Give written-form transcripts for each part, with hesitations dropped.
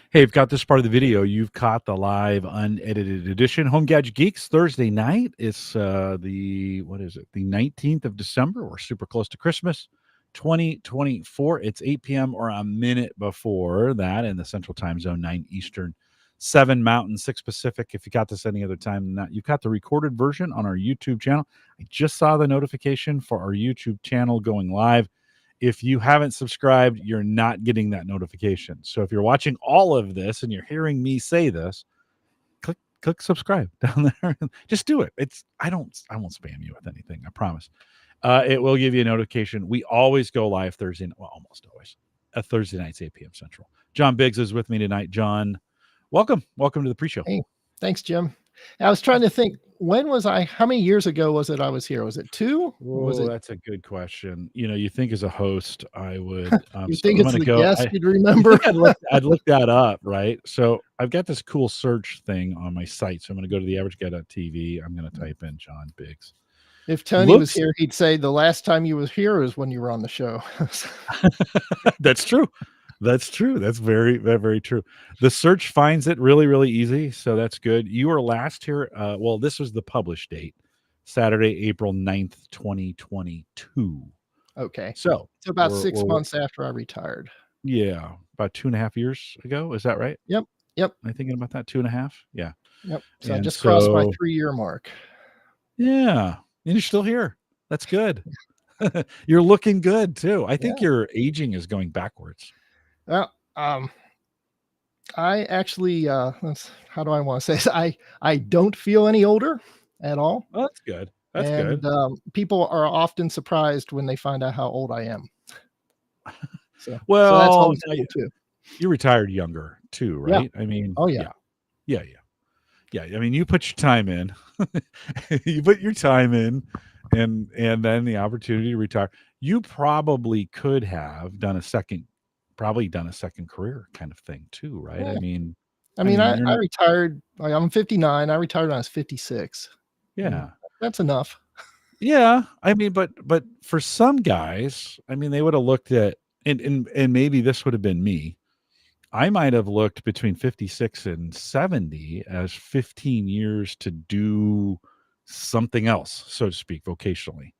Hey, I've got this part of the video. You've caught the live unedited edition. Home Gadget Geeks Thursday night. It's the what is it? The 19th of December. We're super close to Christmas, 2024. It's 8 p.m. or a minute before that in the Central Time Zone, 9 Eastern, 7 Mountain, 6 Pacific. If you got this any other time than that, you've got the recorded version on our YouTube channel. I just saw the notification for our YouTube channel going live. If you haven't subscribed, you're not getting that notification. So if you're watching all of this and you're hearing me say this, click subscribe down there. Just do it. I won't spam you with anything, I promise. It will give you a notification. We always go live Thursday, well, almost always. Thursday nights, 8 p.m. Central. Jon Biggs is with me tonight. Jon, welcome to the pre-show. Hey, thanks, Jim. I was trying to think, how many years ago was it I was here? Was it 2? That's a good question. You think as a host, I would. You think it's the guest you'd remember? I'd look that up, right? So I've got this cool search thing on my site. So I'm going to go to the averageguy.tv. I'm going to type in Jon Biggs. If Tony was here, he'd say the last time you was here is when you were on the show. That's true. That's true. That's very, very, very true. The search finds it really, really easy. So that's good. You were last here. This was the published date, Saturday, April 9th, 2022. Okay. So about 6 months after I retired. Yeah. About 2.5 years ago. Is that right? Yep. Am I thinking about that? 2.5? Yeah. Yep. So I just crossed my 3-year mark. Yeah. And you're still here. That's good. You're looking good too. I think your aging is going backwards. Well, I actually, how do I want to say this? I don't feel any older at all. Oh, that's good. That's good. People are often surprised when they find out how old I am. So that's well, too. You retired younger too, right? Yeah. I mean, oh yeah. I mean, you put your time in. You put your time in, and then the opportunity to retire. You probably could have done a second career kind of thing too, right? Yeah. I mean, I retired. I'm 59. I retired when I was 56. Yeah, that's enough. Yeah, I mean, but for some guys, I mean, they would have looked at and maybe this would have been me. I might have looked between 56 and 70 as 15 years to do something else, so to speak, vocationally.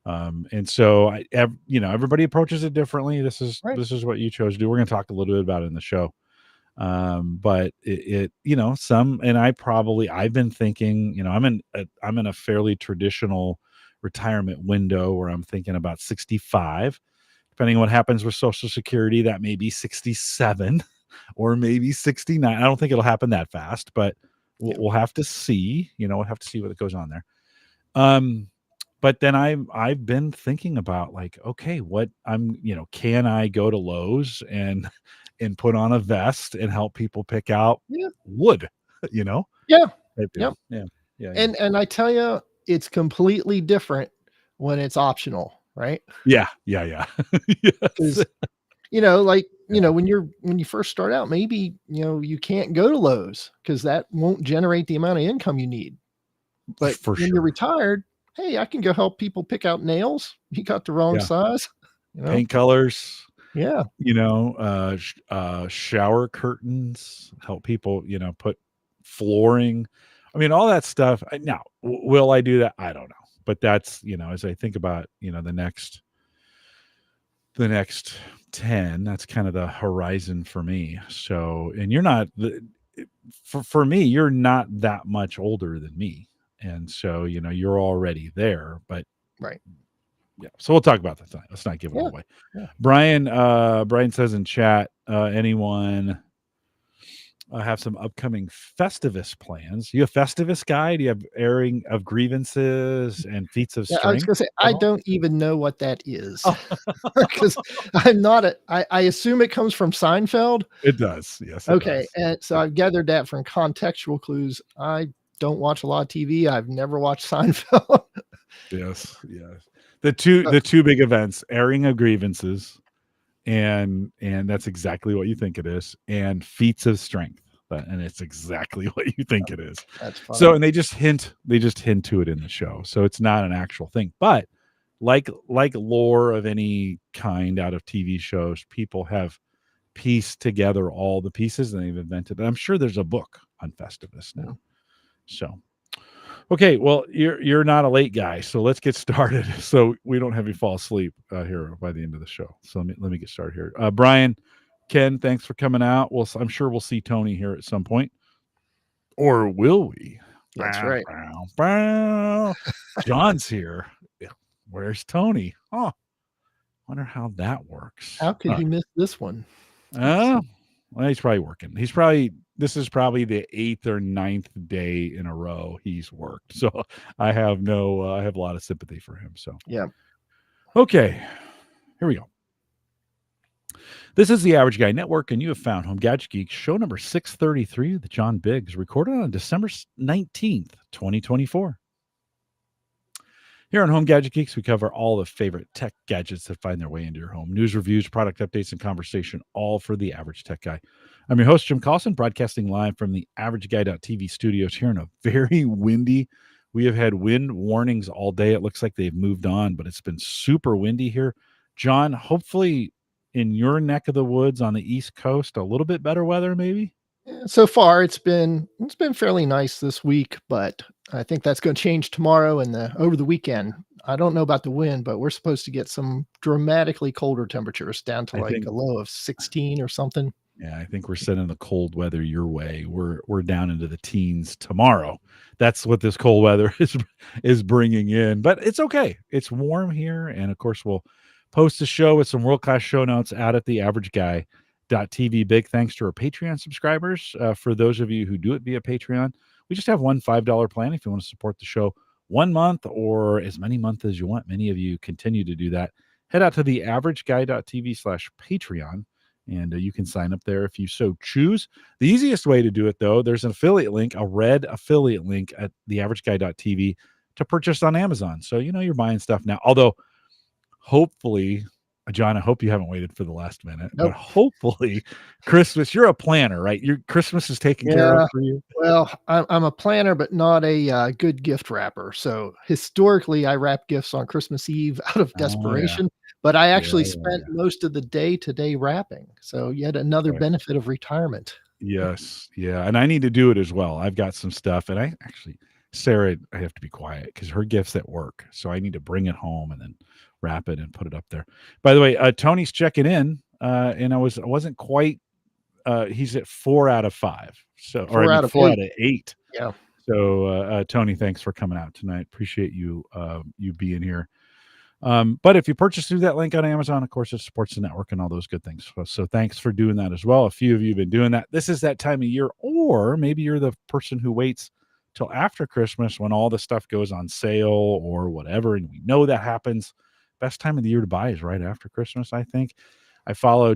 And so everybody approaches it differently. This is what you chose to do. We're going to talk a little bit about it in the show. But I've been thinking, I'm in a fairly traditional retirement window where I'm thinking about 65, depending on what happens with Social Security. That may be 67 or maybe 69. I don't think it'll happen that fast, but we'll have to see. We'll have to see what goes on there. But then I've been thinking about okay, can I go to Lowe's and put on a vest and help people pick out wood, Yeah. Yeah. And I tell you, it's completely different when it's optional, right? Yeah. Because, when you first start out, maybe, you can't go to Lowe's because that won't generate the amount of income you need. But when you're retired, hey, I can go help people pick out nails. You got the wrong size. Paint colors. Yeah. Shower curtains, help people, put flooring. I mean, all that stuff. Now, will I do that? I don't know. But that's, as I think about, the next 10, that's kind of the horizon for me. So, and you're not, for me, you're not that much older than me. And so, you're already there, but right. Yeah. So we'll talk about that tonight. Let's not give it away. Yeah. Brian says in chat, anyone have some upcoming Festivus plans? You a Festivus guy? Do you have airing of grievances and feats of strength? I was going to say, I don't even know what that is because I'm not I assume it comes from Seinfeld. It does. Yes. Okay. And so I've gathered that from contextual clues. I don't watch a lot of TV. I've never watched Seinfeld. Yes. The two big events, airing of grievances, and that's exactly what you think it is, and feats of strength, and it's exactly what you think it is. That's funny. So, and they just hint to it in the show, so it's not an actual thing, but like lore of any kind out of TV shows, people have pieced together all the pieces, and they've invented. I'm sure there's a book on Festivus now. So, okay, well, you're not a late guy, so let's get started. So we don't have you fall asleep here by the end of the show. So let me get started here. Brian, Ken, thanks for coming out. I'm sure we'll see Tony here at some point, or will we? That's right. John's here. Where's Tony? Oh, wonder how that works. How could he miss this one? Well, he's probably working. This is probably the 8th or 9th day in a row he's worked. So I have a lot of sympathy for him. So yeah. Okay, here we go. This is the Average Guy Network, and you have found Home Gadget Geeks, show number 633 with Jon Biggs, recorded on December 19th, 2024. Here on Home Gadget Geeks, we cover all the favorite tech gadgets that find their way into your home. News, reviews, product updates, and conversation, all for the average tech guy. I'm your host, Jim Collison, broadcasting live from the AverageGuy.tv studios here in a very windy. We have had wind warnings all day. It looks like they've moved on, but it's been super windy here. John, hopefully in your neck of the woods on the East Coast, a little bit better weather, maybe? So far, it's been fairly nice this week, but I think that's going to change tomorrow and over the weekend. I don't know about the wind, but we're supposed to get some dramatically colder temperatures down to a low of 16 or something. Yeah, I think we're sending the cold weather your way. We're down into the teens tomorrow. That's what this cold weather is bringing in, but it's okay. It's warm here, and of course, we'll post the show with some world-class show notes out at the AverageGuy.tv. Big thanks to our Patreon subscribers. For those of you who do it via Patreon, we just have one $5 plan if you want to support the show 1 month or as many months as you want. Many of you continue to do that. Head out to the AverageGuy.tv/Patreon, and you can sign up there if you so choose. The easiest way to do it, though, there's an affiliate link, a red affiliate link at the AverageGuy.tv to purchase on Amazon. So, you're buying stuff now. Although, hopefully, John, I hope you haven't waited for the last minute, but hopefully Christmas, you're a planner, right? Your Christmas is taken care of for you. Well, I'm a planner, but not a good gift wrapper. So historically, I wrap gifts on Christmas Eve out of desperation, but I actually spent most of the day today wrapping. So yet another benefit of retirement. Yes. Yeah. And I need to do it as well. I've got some stuff, and Sarah, I have to be quiet because her gift's at work. So I need to bring it home and then wrap it and put it up there. By the way, Tony's checking in, and I wasn't quite. He's at 4 out of 5. So, 4 out of 8. Yeah. So, Tony, thanks for coming out tonight. Appreciate you being here. But if you purchase through that link on Amazon, of course, it supports the network and all those good things. So thanks for doing that as well. A few of you have been doing that. This is that time of year, or maybe you're the person who waits till after Christmas when all the stuff goes on sale or whatever, and we know that happens. Best time of the year to buy is right after Christmas, I think. I follow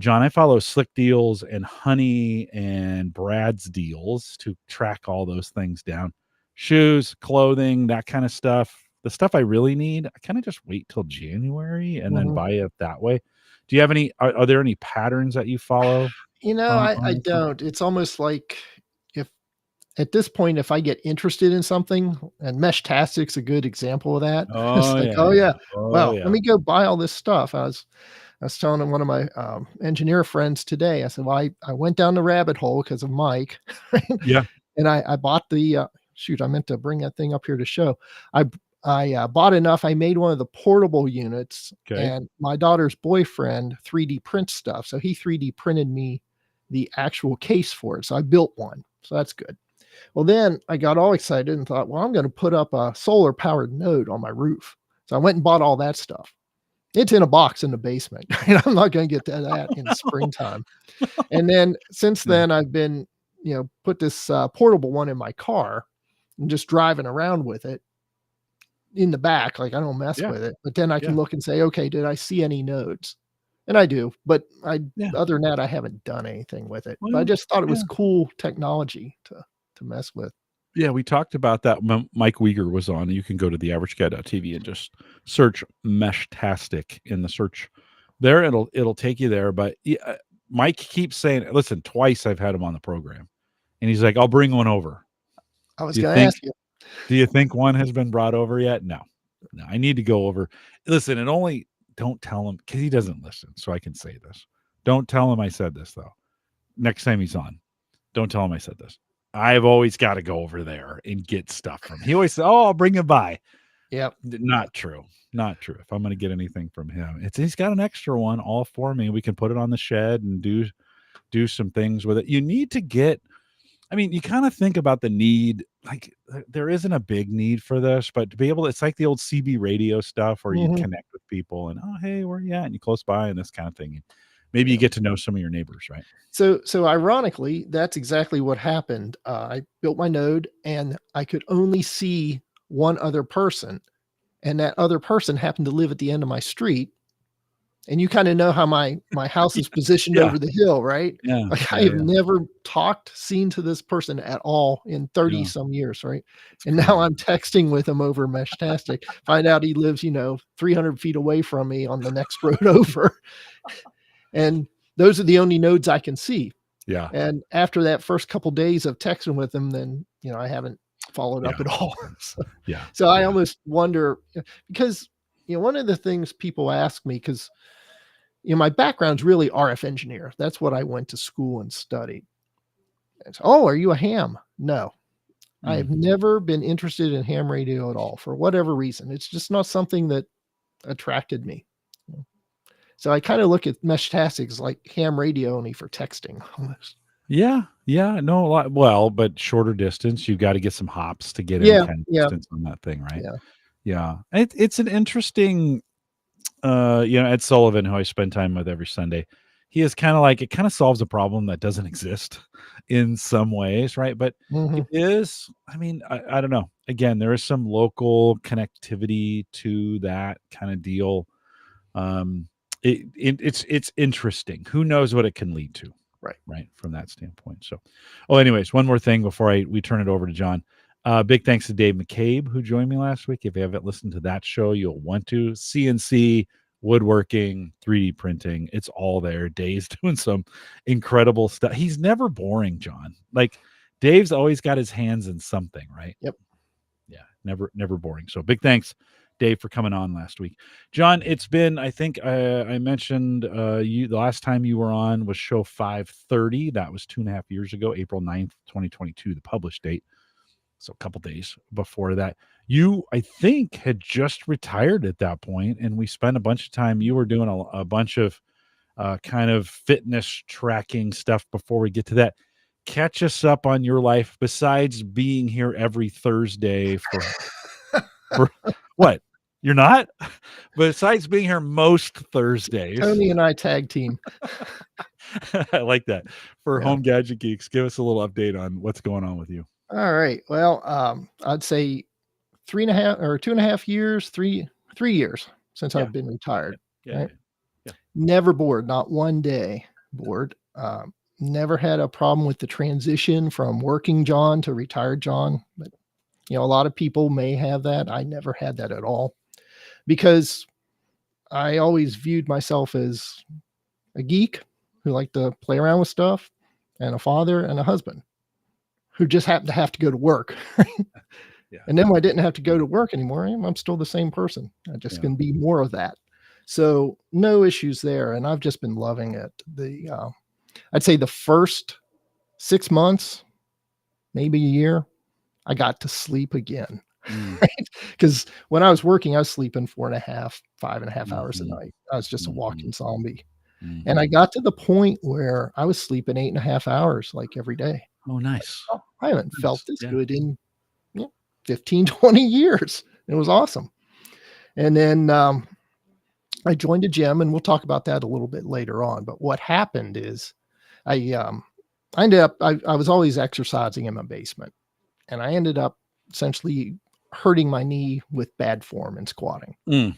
Slick Deals and Honey and Brad's Deals to track all those things down. Shoes, clothing, that kind of stuff. The stuff I really need, I kind of just wait till January and then buy it that way. Do you have any, are there any patterns that you follow? I don't. It's almost like at this point, if I get interested in something, and MeshTastic's a good example of that. Let me go buy all this stuff. I was telling one of my engineer friends today, I said, well, I went down the rabbit hole because of Mike. Right? Yeah. And I bought I meant to bring that thing up here to show. I bought enough. I made one of the portable units, and my daughter's boyfriend 3D prints stuff. So he 3D printed me the actual case for it. So I built one. So that's good. Well, then I got all excited and thought, well, I'm going to put up a solar powered node on my roof. So I went and bought all that stuff. It's in a box in the basement. I'm not going to get to that in the springtime. And then since then, I've been, put this portable one in my car and just driving around with it in the back. Like I don't mess with it, but then I can look and say, okay, did I see any nodes? And I do, but other than that, I haven't done anything with it. But I just thought it was cool technology to mess with. Yeah, we talked about that. Mike Uyghur was on. You can go to the AverageGuy.tv and just search MeshTastic in the search there. It'll take you there. But Mike keeps saying, listen, twice I've had him on the program, and he's like, I'll bring one over. I was going to ask you. Do you think one has been brought over yet? No, I need to go over. Listen, don't tell him, because he doesn't listen. So I can say this. Don't tell him I said this, though. Next time he's on, don't tell him I said this. I've always got to go over there and get stuff from him. He always says, "Oh, I'll bring it by." Yep. Not true. Not true. If I'm going to get anything from him, he's got an extra one all for me. We can put it on the shed and do some things with it. You need to get, I mean, you kind of think about the need, like there isn't a big need for this, but to be able to, it's like the old CB radio stuff where you connect with people and, oh, hey, where are you at? And you close by and this kind of thing. Maybe you get to know some of your neighbors, right? So ironically, that's exactly what happened. I built my node and I could only see one other person, and that other person happened to live at the end of my street. And you kind of know how my house is positioned over the hill, right? Yeah. Like I have never seen to this person at all in 30 some years, right? And now I'm texting with him over MeshTastic. Find out he lives, 300 feet away from me on the next road over. And those are the only nodes I can see. Yeah. And after that first couple days of texting with him, then, I haven't followed up at all. So I almost wonder, because, one of the things people ask me, because, my background's really RF engineer. That's what I went to school and studied. And so, oh, are you a ham? No, I've never been interested in ham radio at all for whatever reason. It's just not something that attracted me. So I kind of look at MeshTastic as like ham radio only for texting almost. Yeah. No, a lot. Well, but shorter distance, you've got to get some hops to get in kind of distance on that thing, right? Yeah. It's an interesting, Ed Sullivan, who I spend time with every Sunday, he is kind of like, it kind of solves a problem that doesn't exist in some ways, right? But it is, I mean, I don't know. Again, there is some local connectivity to that kind of deal. It's interesting. Who knows what it can lead to, right, from that standpoint. So, anyways, one more thing before we turn it over to John. Big thanks to Dave McCabe, who joined me last week. If you haven't listened to that show, you'll want to. CNC, woodworking, 3D printing, it's all there. Dave's doing some incredible stuff. He's never boring, John. Like Dave's always got his hands in something, right? Yep. Yeah, never boring. So big thanks, Dave, for coming on last week. John, it's been, I think I mentioned you the last time you were on was show 530. That was 2.5 years ago, April 9th, 2022, the published date. So a couple days before that. You, I think, had just retired at that point, and we spent a bunch of time. You were doing a bunch of kind of fitness tracking stuff before we get to that. Catch us up on your life besides being here every Thursday for what? You're not? Besides being here most Thursdays. Tony and I tag team. I like that. For Home Gadget Geeks, give us a little update on what's going on with you. All right. Well, I'd say 3.5 or 2.5 years, 3 years since I've been retired. Yeah. Never bored, not one day bored. Never had a problem with the transition from working John to retired John. But, a lot of people may have that. I never had that at all because I always viewed myself as a geek who liked to play around with stuff and a father and a husband who just happened to have to go to work. And then when I didn't have to go to work anymore, I'm still the same person. I just can be more of that. So no issues there. And I've just been loving it. I'd say the first 6 months, maybe a year, I got to sleep again. Right? Because when I was working, I was sleeping 5.5 hours a night. I was just a walking zombie. And I got to the point where I was sleeping 8.5 hours like every day. Oh, nice. I haven't felt this good in 15, 20 years. It was awesome. And then I joined a gym, and we'll talk about that a little bit later on. But what happened is I ended up, I was always exercising in my basement, and I ended up essentially hurting my knee with bad form and squatting. And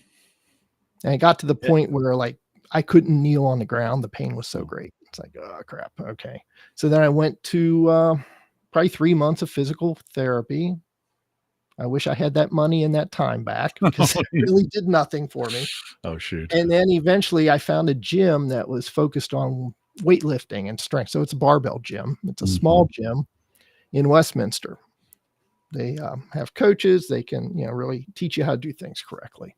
it got to the point where like I couldn't kneel on the ground. The pain was so great. It's like, oh crap. Okay. So then I went to probably 3 months of physical therapy. I wish I had that money and that time back because it really did nothing for me. Oh, shoot. And then eventually I found a gym that was focused on weightlifting and strength. So it's a barbell gym. It's a small gym in Westminster. They have coaches. They can, really teach you how to do things correctly.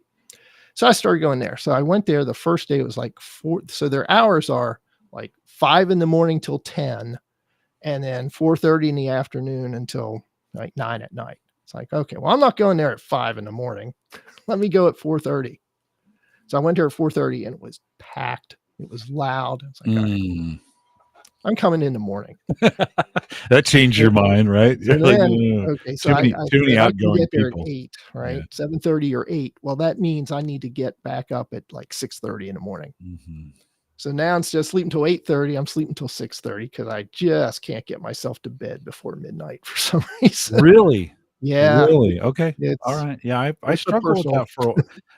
So I started going there. So I went there the first day. It was like 4. So their hours are like 5 in the morning till 10, and then 4:30 in the afternoon until like 9 at night. It's like, okay, well, I'm not going there at 5 in the morning. Let me go at 4:30. So I went there at 4:30 and it was packed. It was loud. It's like, all right, I'm coming in the morning. That changed your mind, right? So You're then, like, okay, so too many said I can outgoing get there people. at 8, right? Yeah. 7:30 or 8. Well, that means I need to get back up at like 6:30 in the morning. So now instead of sleeping till 8:30, I'm sleeping till 6:30 because I just can't get myself to bed before midnight for some reason. Really? Yeah. Really? Okay. All It's right. Yeah, I it's a struggle with personal. that for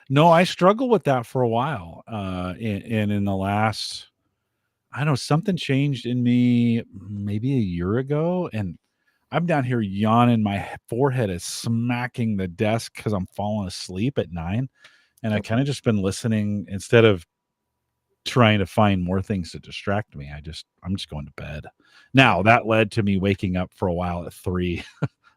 no, I struggle with that for a while. And in the last, I don't know, something changed in me maybe a year ago, and I'm down here yawning. My forehead is smacking the desk because I'm falling asleep at 9, and I kind of just been listening instead of trying to find more things to distract me. I'm just going to bed. Now that led to me waking up for a while at 3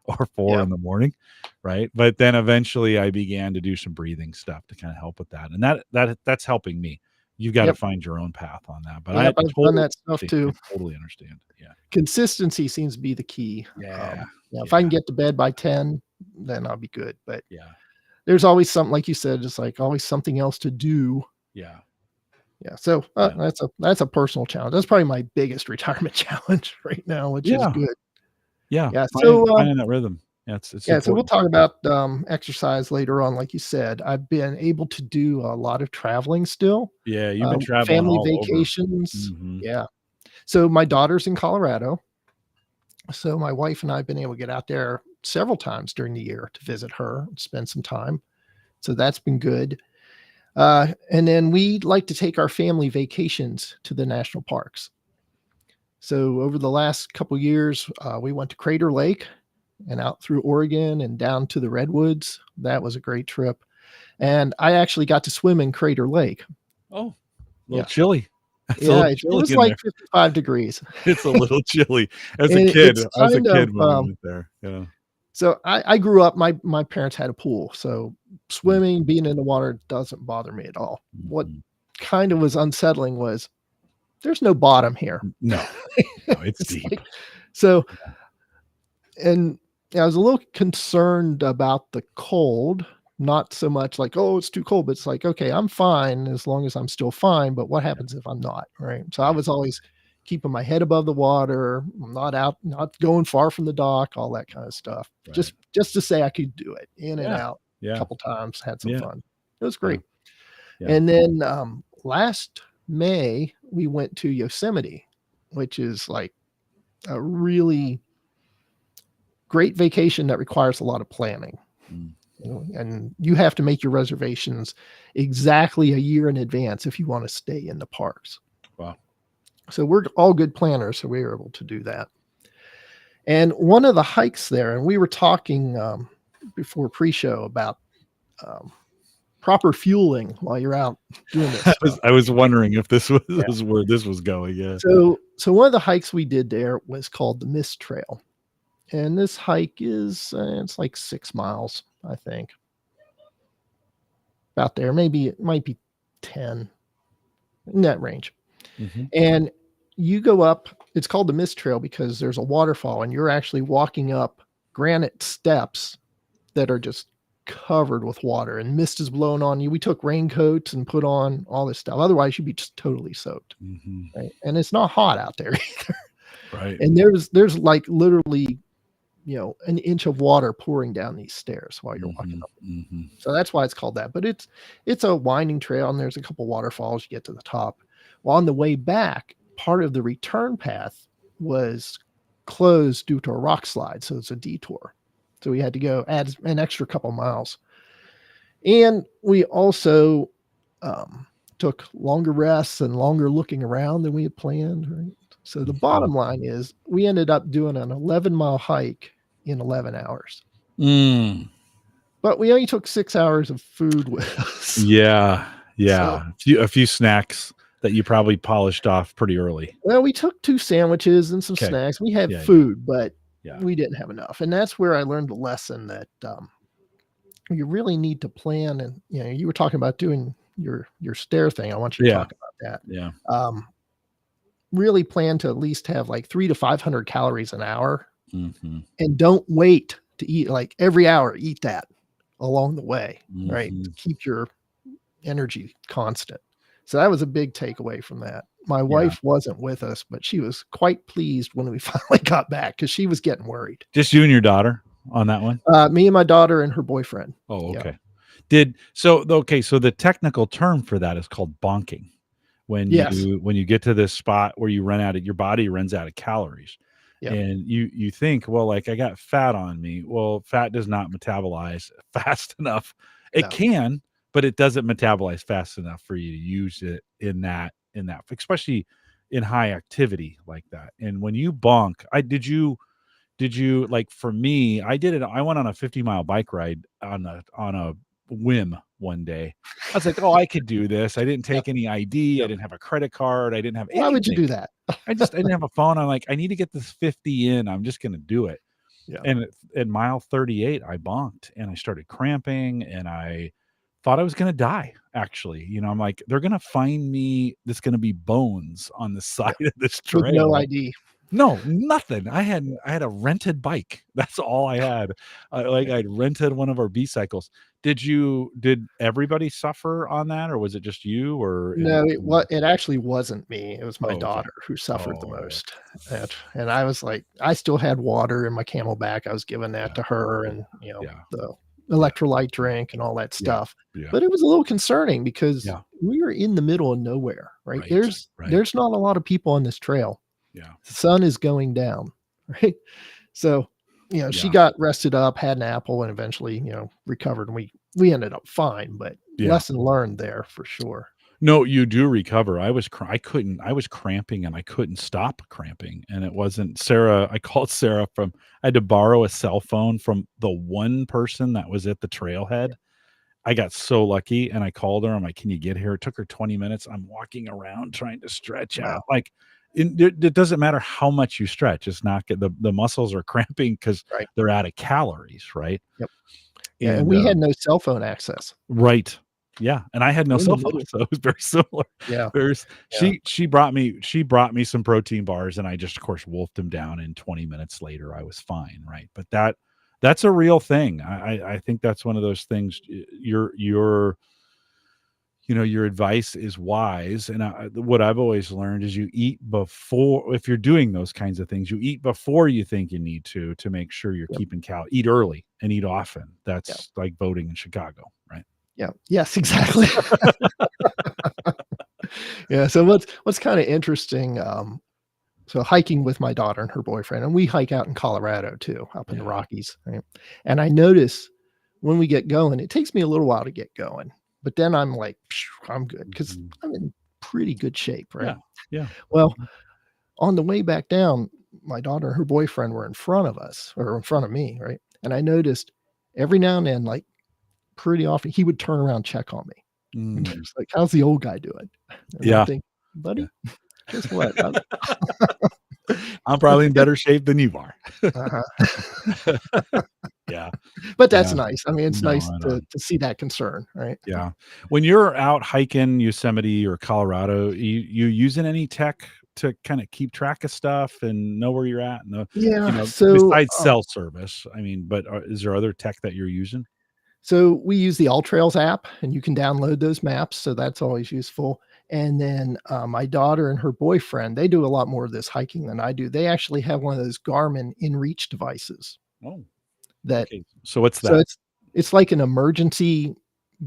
or 4 Yep. in the morning, right? But then eventually I began to do some breathing stuff to kind of help with that, and that's helping me. You've got to Yep. find your own path on that, but I Yep. I've done totally, that stuff too. I totally understand. Yeah, Consistency seems to be the key. yeah, If I yeah, can get to bed by 10, then I'll be good. But yeah, there's always something, like you said, just like always something else to do. yeah, Yeah. So yeah, that's a personal challenge. That's probably my biggest retirement challenge right now, which is yeah, good. yeah. Yeah. Finding that rhythm. Yeah, it's Yeah, so we'll important. talk about exercise later on. Like you said, I've been able to do a lot of traveling still, Yeah, you've been traveling family all over. vacations. Hmm. Yeah. So my daughter's in Colorado. So my wife and I have been able to get out there several times during the year to visit her and spend some time. So that's been good. And then we like to take our family vacations to the national parks. So over the last couple years, we went to Crater Lake and out through Oregon and down to the Redwoods. That was a great trip. And I actually got to swim in Crater Lake. Oh, a little Yeah. chilly. It's a Yeah. little It chilly was in like there. 55 degrees. It's a little chilly. As a And kid, it's when kind of, we went there. Yeah. so I grew up, my parents had a pool. So Mm. swimming, being in the water doesn't bother me at all. What Mhm. kind of was unsettling was there's no bottom here. No, no, it's It's deep. like, so, and I was a little concerned about the cold, not so much like, oh, it's too cold, but it's like, okay, I'm fine as long as I'm still fine. But what Yeah, happens if I'm not? Right. So I right, was always keeping my head above the water, not out, not going far from the dock, all that kind of stuff. right. Just to say I could do it in and Yeah, out a yeah, couple times, had some yeah, fun. It was yeah, great. yeah. And then last May we went to Yosemite, which is like a really great vacation that requires a lot of planning. Mm. And you have to make your reservations exactly a year in advance if you want to stay in the parks. Wow. So we're all good planners, so we were able to do that. And one of the hikes there, and we were talking before pre-show about um, proper fueling while you're out doing this stuff. I was wondering if this Yeah. was where this was going. Yeah. So one of the hikes we did there was called the Mist Trail, and this hike is it's like 6 miles, I think, about there. Maybe it might be 10 in that range. Hmm. And you go up, it's called the Mist Trail because there's a waterfall and you're actually walking up granite steps that are just covered with water and mist is blowing on you. We took raincoats and put on all this stuff. Otherwise, you'd be just totally soaked. Hmm. Right. And it's not hot out there either. Right. And there's like literally, an inch of water pouring down these stairs while you're walking Hmm. up. Hmm. So that's why it's called that. But it's a winding trail and there's a couple waterfalls. You get to the top. Well, on the way back, part of the return path was closed due to a rock slide. So it's a detour. So we had to go add an extra couple miles. And we also took longer rests and longer looking around than we had planned. Right? So the bottom line is we ended up doing an 11-mile hike in 11 hours. Mm. But we only took 6 hours of food with us. Yeah, So, yeah. A few snacks that you probably polished off pretty early. well, we took 2 sandwiches and some Okay. snacks. We had Yeah, yeah, food, but yeah. we didn't have enough. And that's where I learned the lesson that you really need to plan. And you were talking about doing your stair thing. I want you to Yeah, talk about that. yeah. Um, really plan to at least have like 300 to 500 calories an hour, Mm-hmm. and don't wait to eat like every hour. Eat that along the way, right? Mm-hmm. To keep your energy constant. So that was a big takeaway from that. My wife wasn't with us, but she was quite pleased when we finally got back because she was getting worried. Just you and your daughter on that one? Me and my daughter and her boyfriend. Oh, okay. Yeah. So the technical term for that is called bonking. When you get to this spot where you run out of your body runs out of calories. Yep. And you think, well, like I got fat on me. Well, fat does not metabolize fast enough. It can, but it doesn't metabolize fast enough for you to use it in that, especially in high activity like that. And when you bonk, did you like, for me, I did it. I went on a 50-mile bike ride on a whim one day. I was like, oh, I could do this. I didn't take any ID. I didn't have a credit card. I didn't have anything. Why would you do that? I didn't have a phone. I'm like, I need to get this 50 in. I'm just going to do it. Yeah. And at mile 38, I bonked and I started cramping and I thought I was going to die. Actually, I'm like, they're going to find me. There's going to be bones on the side of this trail. With no ID. No, nothing. I had a rented bike. That's all I had. I'd rented one of our B-cycles. Did everybody suffer on that, or was it just you? Or no, it actually wasn't me. It was my daughter who suffered the most. And I was like, I still had water in my Camelback. I was giving that to her, and the electrolyte drink and all that stuff. Yeah. But it was a little concerning because we were in the middle of nowhere, right? There's not a lot of people on this trail. Yeah. The sun is going down, right? So, she got rested up, had an apple, and eventually, recovered. And we ended up fine, but lesson learned there for sure. No, you do recover. I was cramping and I couldn't stop cramping. And it wasn't Sarah. I called Sarah I had to borrow a cell phone from the one person that was at the trailhead. I got so lucky and I called her. I'm like, can you get here? It took her 20 minutes. I'm walking around trying to stretch out. Like, it doesn't matter how much you stretch. It's not good. The muscles are cramping because they're out of calories, right? Yep. And we had no cell phone access. Right. Yeah. And I had no cell phone, so it was very similar. Yeah. She brought me some protein bars and I just, of course, wolfed them down, and 20 minutes later I was fine. Right. But that's a real thing. I think that's one of those things. Your advice is wise. And what I've always learned is you eat before, if you're doing those kinds of things, you eat before you think you need to make sure you're keeping eat early and eat often. That's like voting in Chicago, right? Yeah. Yes, exactly. Yeah. So what's kind of interesting, so hiking with my daughter and her boyfriend, and we hike out in Colorado too, up in the Rockies. Right? And I notice when we get going, it takes me a little while to get going, but then I'm like, I'm good because I'm in pretty good shape. Right. Yeah. Well, on the way back down, my daughter and her boyfriend were in front of us, or in front of me. Right. And I noticed every now and then, like pretty often, he would turn around, check on me. And just like, how's the old guy doing? And I think, buddy, guess what? I'm probably in better shape than you are. Yeah. But that's nice. I mean, it's nice to see that concern, right? Yeah. When you're out hiking Yosemite or Colorado, you using any tech to kind of keep track of stuff and know where you're at? So besides cell service, I mean, but is there other tech that you're using? So we use the All Trails app, and you can download those maps. So that's always useful. And then my daughter and her boyfriend, they do a lot more of this hiking than I do. They actually have one of those Garmin InReach devices. Oh, okay. So what's that? So it's like an emergency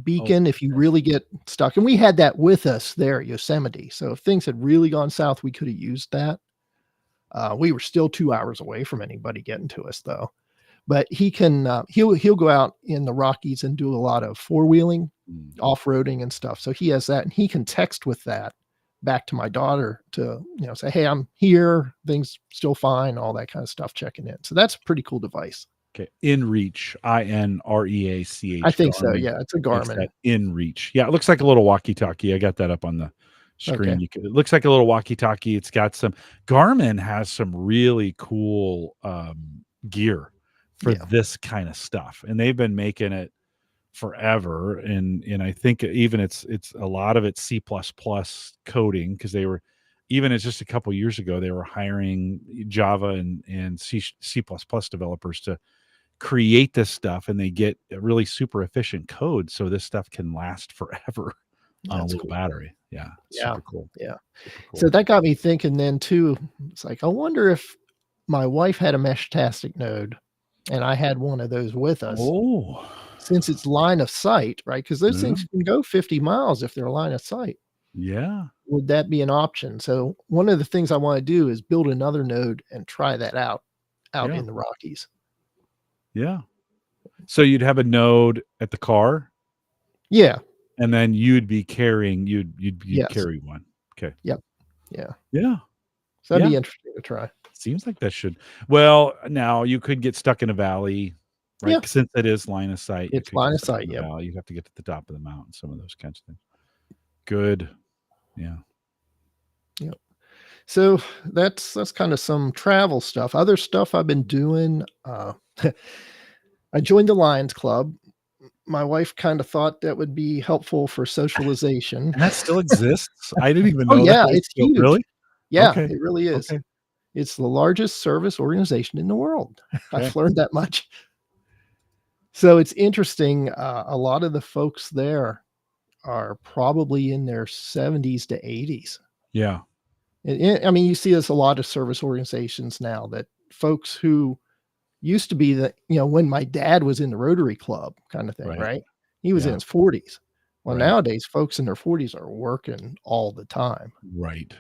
beacon if you really get stuck. And we had that with us there at Yosemite. So if things had really gone south, we could have used that. We were still 2 hours away from anybody getting to us, though. But he can he'll go out in the Rockies and do a lot of four-wheeling, off-roading and stuff. So he has that, and he can text with that back to my daughter to say, hey, I'm here, things still fine, all that kind of stuff, checking in. So that's a pretty cool device. Okay. InReach, INREACH. I think so. Yeah, it's a Garmin. InReach. Yeah, it looks like a little walkie-talkie. I got that up on the screen. Okay. It looks like a little walkie-talkie. It's got Garmin has some really cool gear for this kind of stuff, and they've been making it forever. And I think even it's a lot of it's C++ coding, because even as just a couple years ago, they were hiring Java and C++ developers to create this stuff, and they get a really super efficient code, so this stuff can last forever on a little cool. battery. Yeah, super cool. Yeah. Super cool. So that got me thinking then too. It's like, I wonder if my wife had a MeshTastic node and I had one of those with us. Oh, since it's line of sight, right? Because those things can go 50 miles if they're line of sight. Yeah. Would that be an option? So one of the things I want to do is build another node and try that out in the Rockies. Yeah. So you'd have a node at the car? Yeah. And then you'd carry one. Okay. Yep. Yeah. Yeah. So that'd be interesting to try. Seems like that should. Well, now you could get stuck in a valley, right? Yeah. Since it is line of sight. It's line of sight. Yeah. You'd have to get to the top of the mountain, some of those kinds of things. Good. Yeah. Yep. So that's kind of some travel stuff. Other stuff I've been doing. I joined the Lions Club. My wife kind of thought that would be helpful for socialization. And that still exists? I didn't even know. Oh yeah, it's huge. Really? Yeah, okay. It really is. Okay. It's the largest service organization in the world. I've learned that much. So it's interesting. A lot of the folks there are probably in their 70s to 80s. Yeah. I mean, you see this a lot of service organizations now, that folks who used to be when my dad was in the Rotary Club kind of thing, right? He was in his 40s. Well, nowadays folks in their 40s are working all the time. Right.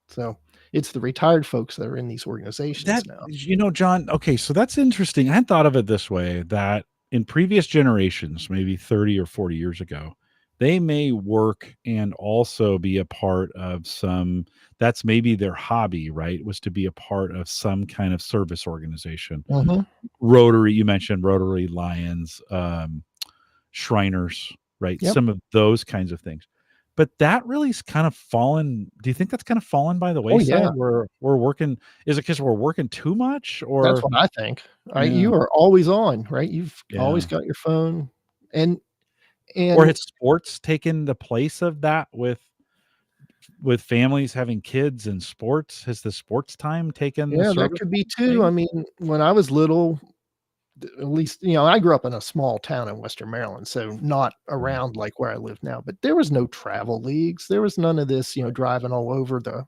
So it's the retired folks that are in these organizations now. John, okay, so that's interesting. I hadn't thought of it this way, that in previous generations, maybe 30 or 40 years ago, they may work and also be a part of that's maybe their hobby, right? Was to be a part of some kind of service organization. Rotary, you mentioned Rotary, Lions, Shriners, right? Yep. Some of those kinds of things. But that really's kind of fallen. Do you think that's kind of fallen by the wayside? We're working. Is it because we're working too much, or that's what I think? You are always on, right? You've always got your phone, and or has sports taken the place of that with families having kids and sports? Has the sports time taken? Yeah, that could be too. I mean, when I was little, at least, I grew up in a small town in Western Maryland, so not around like where I live now, but there was no travel leagues. There was none of this, driving all over the,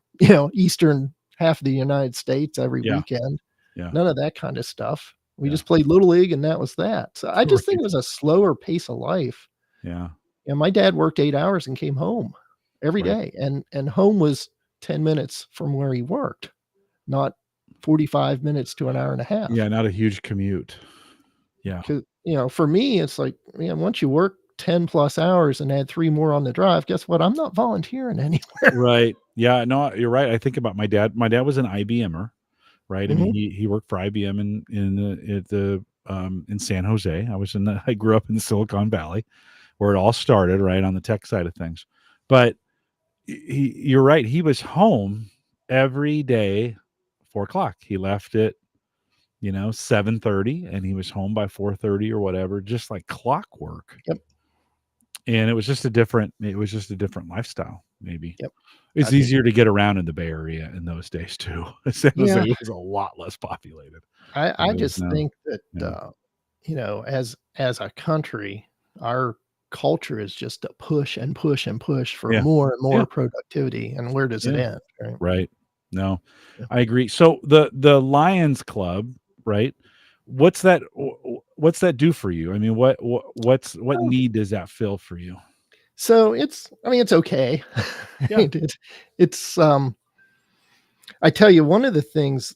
eastern half of the United States every weekend. None of that kind of stuff. We just played Little League and that was that. So I just think it was a slower pace of life. Yeah. And my dad worked 8 hours and came home every day. And home was 10 minutes from where he worked, not 45 minutes to an hour and a half. Yeah. Not a huge commute. Yeah. Because, for me, it's like, once you work 10 plus hours and add 3 more on the drive, guess what? I'm not volunteering anywhere. Right. Yeah. No, you're right. I think about my dad. My dad was an IBMer, right? I mean, he worked for IBM in San Jose. I grew up in the Silicon Valley, where it all started, right, on the tech side of things. But you're right. He was home every day, 4:00. He left at 7:30, and he was home by 4:30 or whatever, just like clockwork. Yep. And it was just a different lifestyle, maybe. Yep. It's easier to get around in the Bay Area in those days too. San Jose was a lot less populated. I just think that as a country, our culture is just to push and push and push for more and more productivity. And where does it end? Right. No, I agree. So the Lions Club, right? What's that do for you? I mean, what need does that fill for you? So it's okay. It's I tell you, one of the things,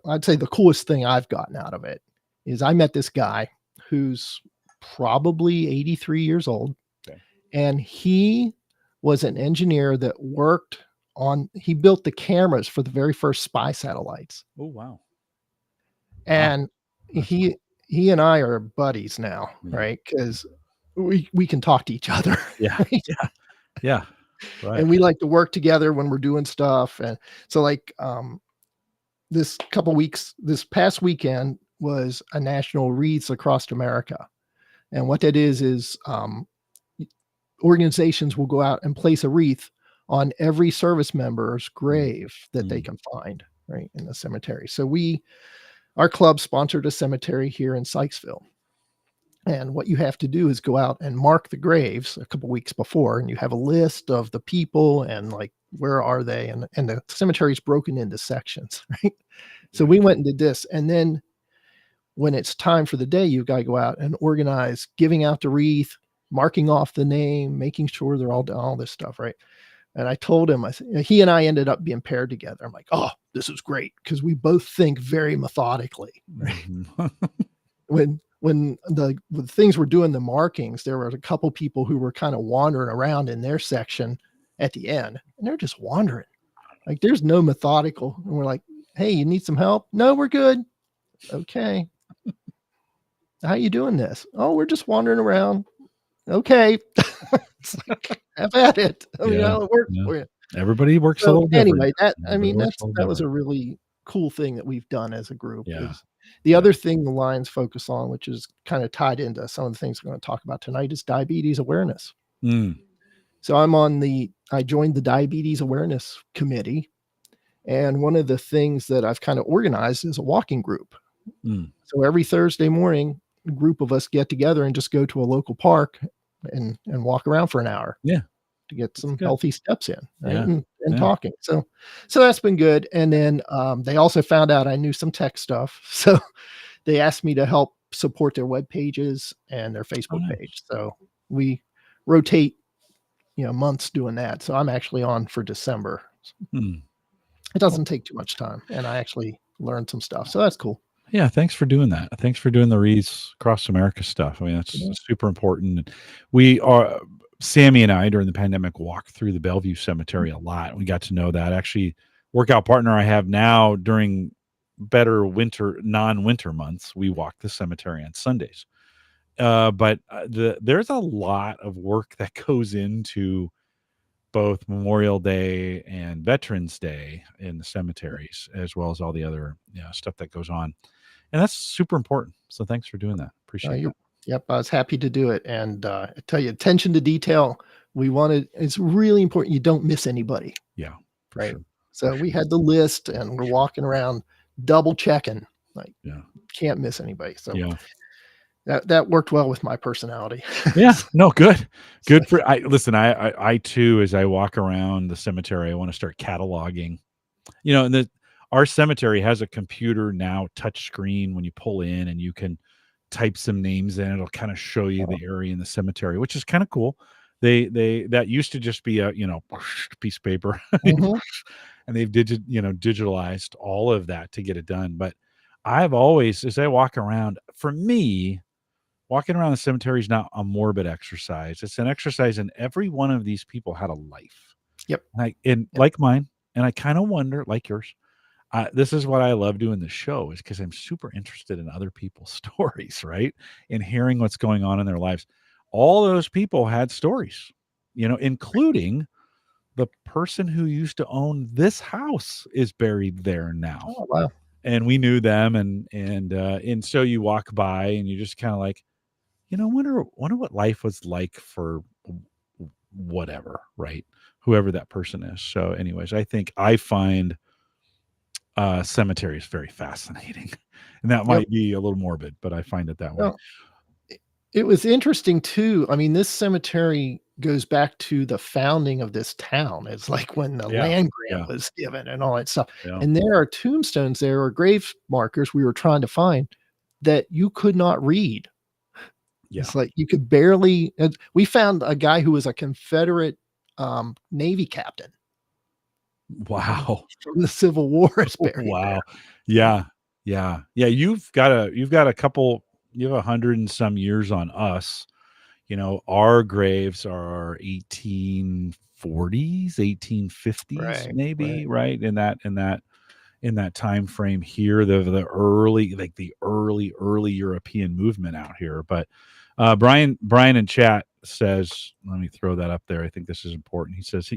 I'd say the coolest thing I've gotten out of it is I met this guy who's probably 83 years old. Okay. And he was an engineer that he built the cameras for the very first spy satellites. Oh, wow. And he and I are buddies now, right? Because we can talk to each other. Yeah. Right? Yeah. Right. And we like to work together when we're doing stuff. And so this past weekend was a national Wreaths Across America. And what that is organizations will go out and place a wreath on every service member's grave that they can find, right, in the cemetery. So our club sponsored a cemetery here in Sykesville. And what you have to do is go out and mark the graves a couple weeks before, and you have a list of the people and like where are they, and the cemetery is broken into sections, right? So we went and did this, and then when it's time for the day, you got to go out and organize giving out the wreath, marking off the name, making sure they're all this stuff, right? And I told him, he and I ended up being paired together. I'm like, oh, this is great because we both think very methodically. Right? When the things were doing the markings, there were a couple people who were kind of wandering around in their section at the end, and they're just wandering. Like there's no methodical. And we're like, hey, you need some help? No, we're good. Okay. How you doing this? Oh, we're just wandering around. Okay. It's like, have at it. I mean, how it works for you. Everybody works a little different. Anyway, that was a really cool thing that we've done as a group. The other thing the Lions focus on, which is kind of tied into some of the things we're going to talk about tonight, is diabetes awareness. So I joined the diabetes awareness committee. And one of the things that I've kind of organized is a walking group. So every Thursday morning, a group of us get together and just go to a local park and walk around for an hour. To get some healthy steps in, right? And talking. So that's been good. And then they also found out I knew some tech stuff. So they asked me to help support their web pages and their Facebook page. So we rotate, months doing that. So I'm actually on for December. It doesn't take too much time. And I actually learned some stuff. So that's cool. Yeah, thanks for doing that. Thanks for doing the Wreaths Across America stuff. I mean, that's super important. Sammy and I, during the pandemic, walked through the Bellevue Cemetery a lot. We got to know that. Actually, workout partner I have now, during better non-winter months, we walk the cemetery on Sundays. But there's a lot of work that goes into both Memorial Day and Veterans Day in the cemeteries, as well as all the other stuff that goes on. And that's super important. So thanks for doing that. Appreciate it. Yep, I was happy to do it. And I tell you, attention to detail. It's really important you don't miss anybody. Yeah, right. Sure. So we had the list and we're walking around double checking. Like, can't miss anybody. So that worked well with my personality. No, good for I too, as I walk around the cemetery, I want to start cataloging, and our cemetery has a computer now, touch screen, when you pull in and you can type some names in, it'll kind of show you the area in the cemetery, which is kind of cool. That used to just be a piece of paper, and they've digitalized all of that to get it done. But I've always, as I walk around, for me, walking around the cemetery is not a morbid exercise. It's an exercise, and every one of these people had a life. Like mine, and I kind of wonder, like yours. This is what I love doing the show, is because I'm super interested in other people's stories, right? And hearing what's going on in their lives. All those people had stories, including the person who used to own this house is buried there now. Oh, wow. And we knew them, and so you walk by and you just kind of like, wonder what life was like for whatever, right? Whoever that person is. So anyways, I find cemetery is very fascinating, and that might be a little morbid, but I find it that way. Well, it was interesting too. I mean, this cemetery goes back to the founding of this town. It's like when the land grant was given and all that stuff. And there are tombstones there, or grave markers we were trying to find, that you could not read. It's like you could barely. We found a guy who was a Confederate Navy captain. Wow. From the Civil War is buried. Wow. There. Yeah. You've got a couple, you have 100 and some years on us. Our graves are 1840s, 1850s, maybe, right? In that time frame here, the early European movement out here. But Brian in chat says, let me throw that up there. I think this is important. He says,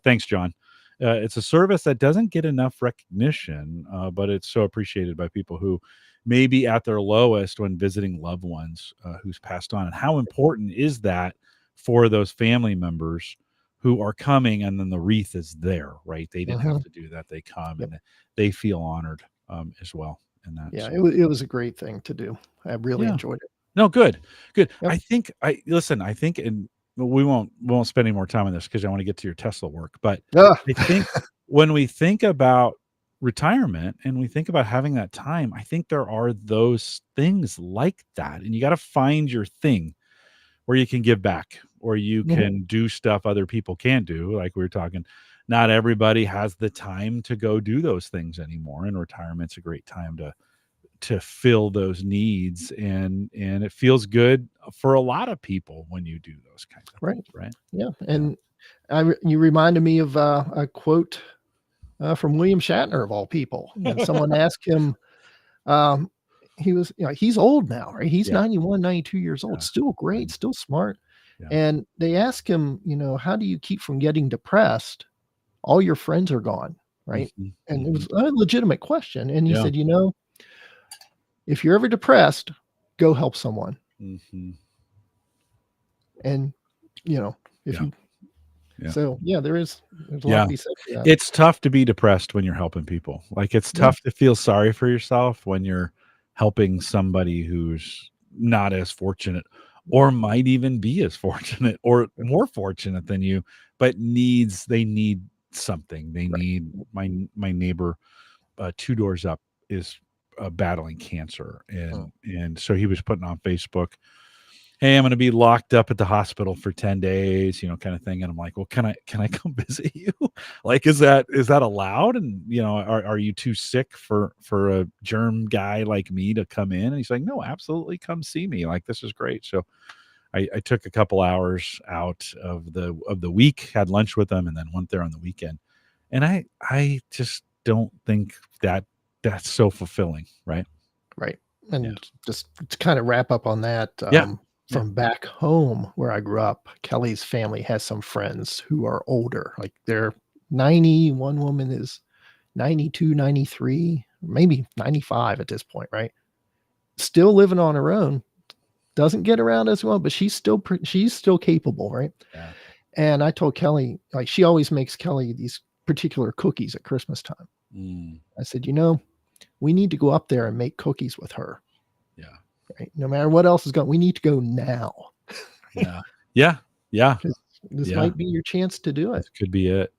thanks, John. It's a service that doesn't get enough recognition, but it's so appreciated by people who may be at their lowest when visiting loved ones who's passed on. And how important is that for those family members who are coming, and then the wreath is there, right? They didn't have to do that. They come and they feel honored as well in that. Yeah, so. it was a great thing to do. I really enjoyed it. No, good. Yep. I think and we won't spend any more time on this because I want to get to your Tesla work. But I think when we think about retirement and we think about having that time, I think there are those things like that. And you got to find your thing where you can give back or you can do stuff other people can't do. Like we were talking, not everybody has the time to go do those things anymore. And retirement's a great time to fill those needs, and it feels good for a lot of people when you do those kinds of things, right? Yeah. And you reminded me of a quote from William Shatner, of all people. And someone asked him, he was, he's old now, right? He's 91, 92 years old, still great, still smart. And they asked him, how do you keep from getting depressed? All your friends are gone, right? And it was a legitimate question. And he said, if you're ever depressed, go help someone. And, if you, so there's a lot to be said for that. It's tough to be depressed when you're helping people. Like it's tough to feel sorry for yourself when you're helping somebody who's not as fortunate or might even be as fortunate or more fortunate than you, but they need something. They need my neighbor 2 doors up is battling cancer, and so he was putting on Facebook, hey, I'm going to be locked up at the hospital for 10 days, kind of thing. And I'm like, well, can I come visit you? Like, is that allowed? And, are you too sick for a germ guy like me to come in? And he's like, no, absolutely. Come see me. Like, this is great. So I took a couple hours out of the week, had lunch with them, and then went there on the weekend. And I just don't think that's so fulfilling. Right. Right. And just to kind of wrap up on that, from back home where I grew up, Kelly's family has some friends who are older, like they're 90. One woman is 92, 93, maybe 95 at this point, right? Still living on her own, doesn't get around as well, but she's still capable, right? Yeah. And I told Kelly, like, she always makes Kelly these particular cookies at Christmas time. I said, we need to go up there and make cookies with her. Yeah. Right. No matter what else is going, we need to go now. Yeah. This might be your chance to do it. This could be it.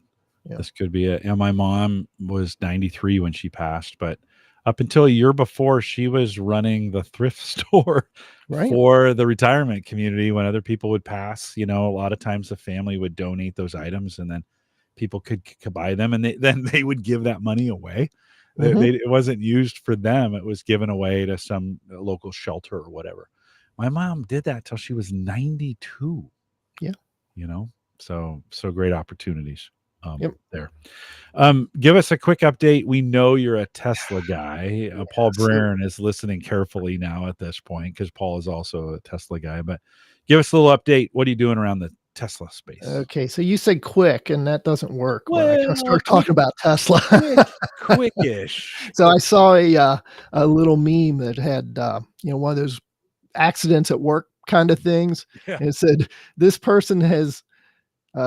This could be it. And my mom was 93 when she passed, but up until a year before, she was running the thrift store for the retirement community. When other people would pass, a lot of times the family would donate those items, and then people could buy them, and then they would give that money away. It wasn't used for them. It was given away to some local shelter or whatever. My mom did that till she was 92. Yeah. So great opportunities there. Give us a quick update. We know you're a Tesla guy. Paul Braren is listening carefully now at this point because Paul is also a Tesla guy, but give us a little update. What are you doing around the Tesla space? Okay, so you said quick, and that doesn't work when I start talking about Tesla. Quickish. So I saw a little meme that had one of those accidents at work kind of things, and it said this person has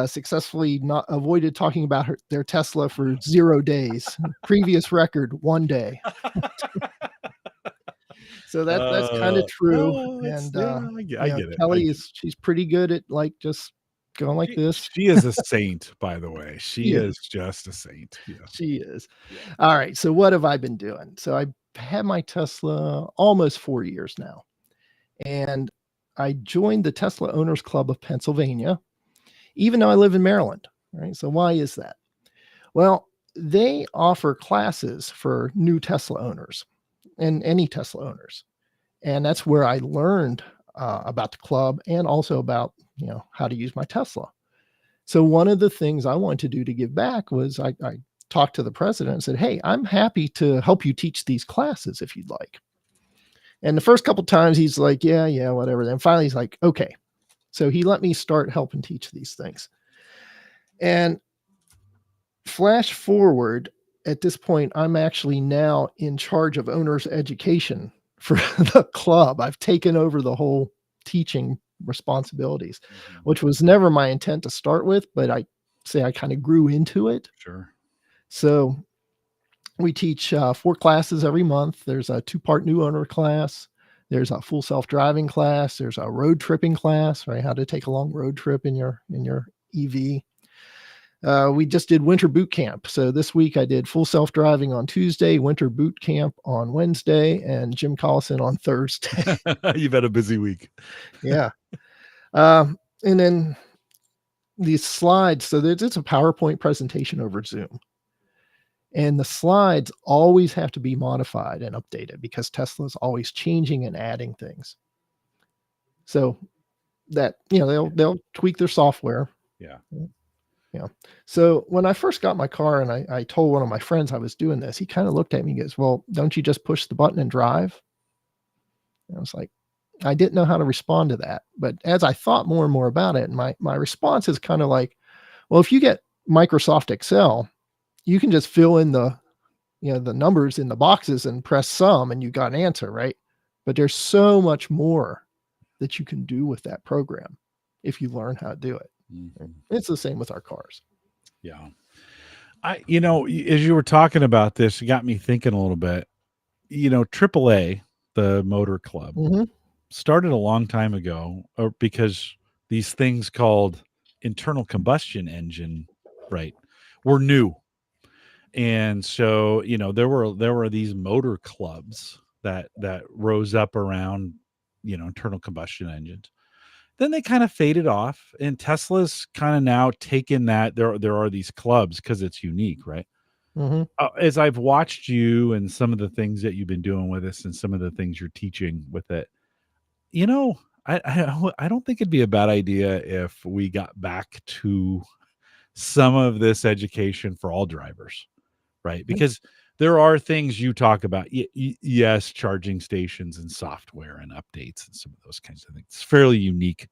successfully not avoided talking about their Tesla for 0 days. Previous record 1 day. So that's kind of true. And I get it. Kelly she's pretty good at just going like this. She is a saint, by the way. She is just a saint. Yeah. She is. Yeah. All right. So what have I been doing? So I had my Tesla almost 4 years now. And I joined the Tesla Owners Club of Pennsylvania, even though I live in Maryland. Right. So why is that? Well, they offer classes for new Tesla owners and any Tesla owners. And that's where I learned about the club and also about, how to use my Tesla. So one of the things I wanted to do to give back was I talked to the president and said, hey, I'm happy to help you teach these classes if you'd like. And the first couple of times he's like, yeah, whatever. Then finally he's like, okay. So he let me start helping teach these things. And flash forward, at this point, I'm actually now in charge of owners education for the club. I've taken over the whole teaching responsibilities, which was never my intent to start with, but I kind of grew into it. Sure. So we teach 4 classes every month. There's a 2-part new owner class. There's a full self-driving class. There's a road tripping class, right? How to take a long road trip in your EV. We just did winter boot camp. So this week I did full self-driving on Tuesday, winter boot camp on Wednesday, and Jim Collison on Thursday. You've had a busy week. Yeah. And then these slides. So it's a PowerPoint presentation over Zoom. And the slides always have to be modified and updated because Tesla's always changing and adding things. So that, they'll tweak their software. Yeah. Yeah. So when I first got my car and I told one of my friends I was doing this, he kind of looked at me and goes, well, don't you just push the button and drive? And I was like, I didn't know how to respond to that. But as I thought more and more about it, my response is kind of like, well, if you get Microsoft Excel, you can just fill in the numbers in the boxes and press sum and you got an answer, right? But there's so much more that you can do with that program if you learn how to do it. Mm-hmm. It's the same with our cars. Yeah. As you were talking about this, it got me thinking a little bit. AAA, the motor club, started a long time ago because these things called internal combustion engine, right, were new. And so, there were these motor clubs that rose up around, internal combustion engines. Then they kind of faded off, and Tesla's kind of now taken that. There are these clubs because it's unique, right? As I've watched you and some of the things that you've been doing with us and some of the things you're teaching with it, I don't think it'd be a bad idea if we got back to some of this education for all drivers. Right. Because there are things you talk about. Yes, charging stations and software and updates and some of those kinds of things. It's fairly unique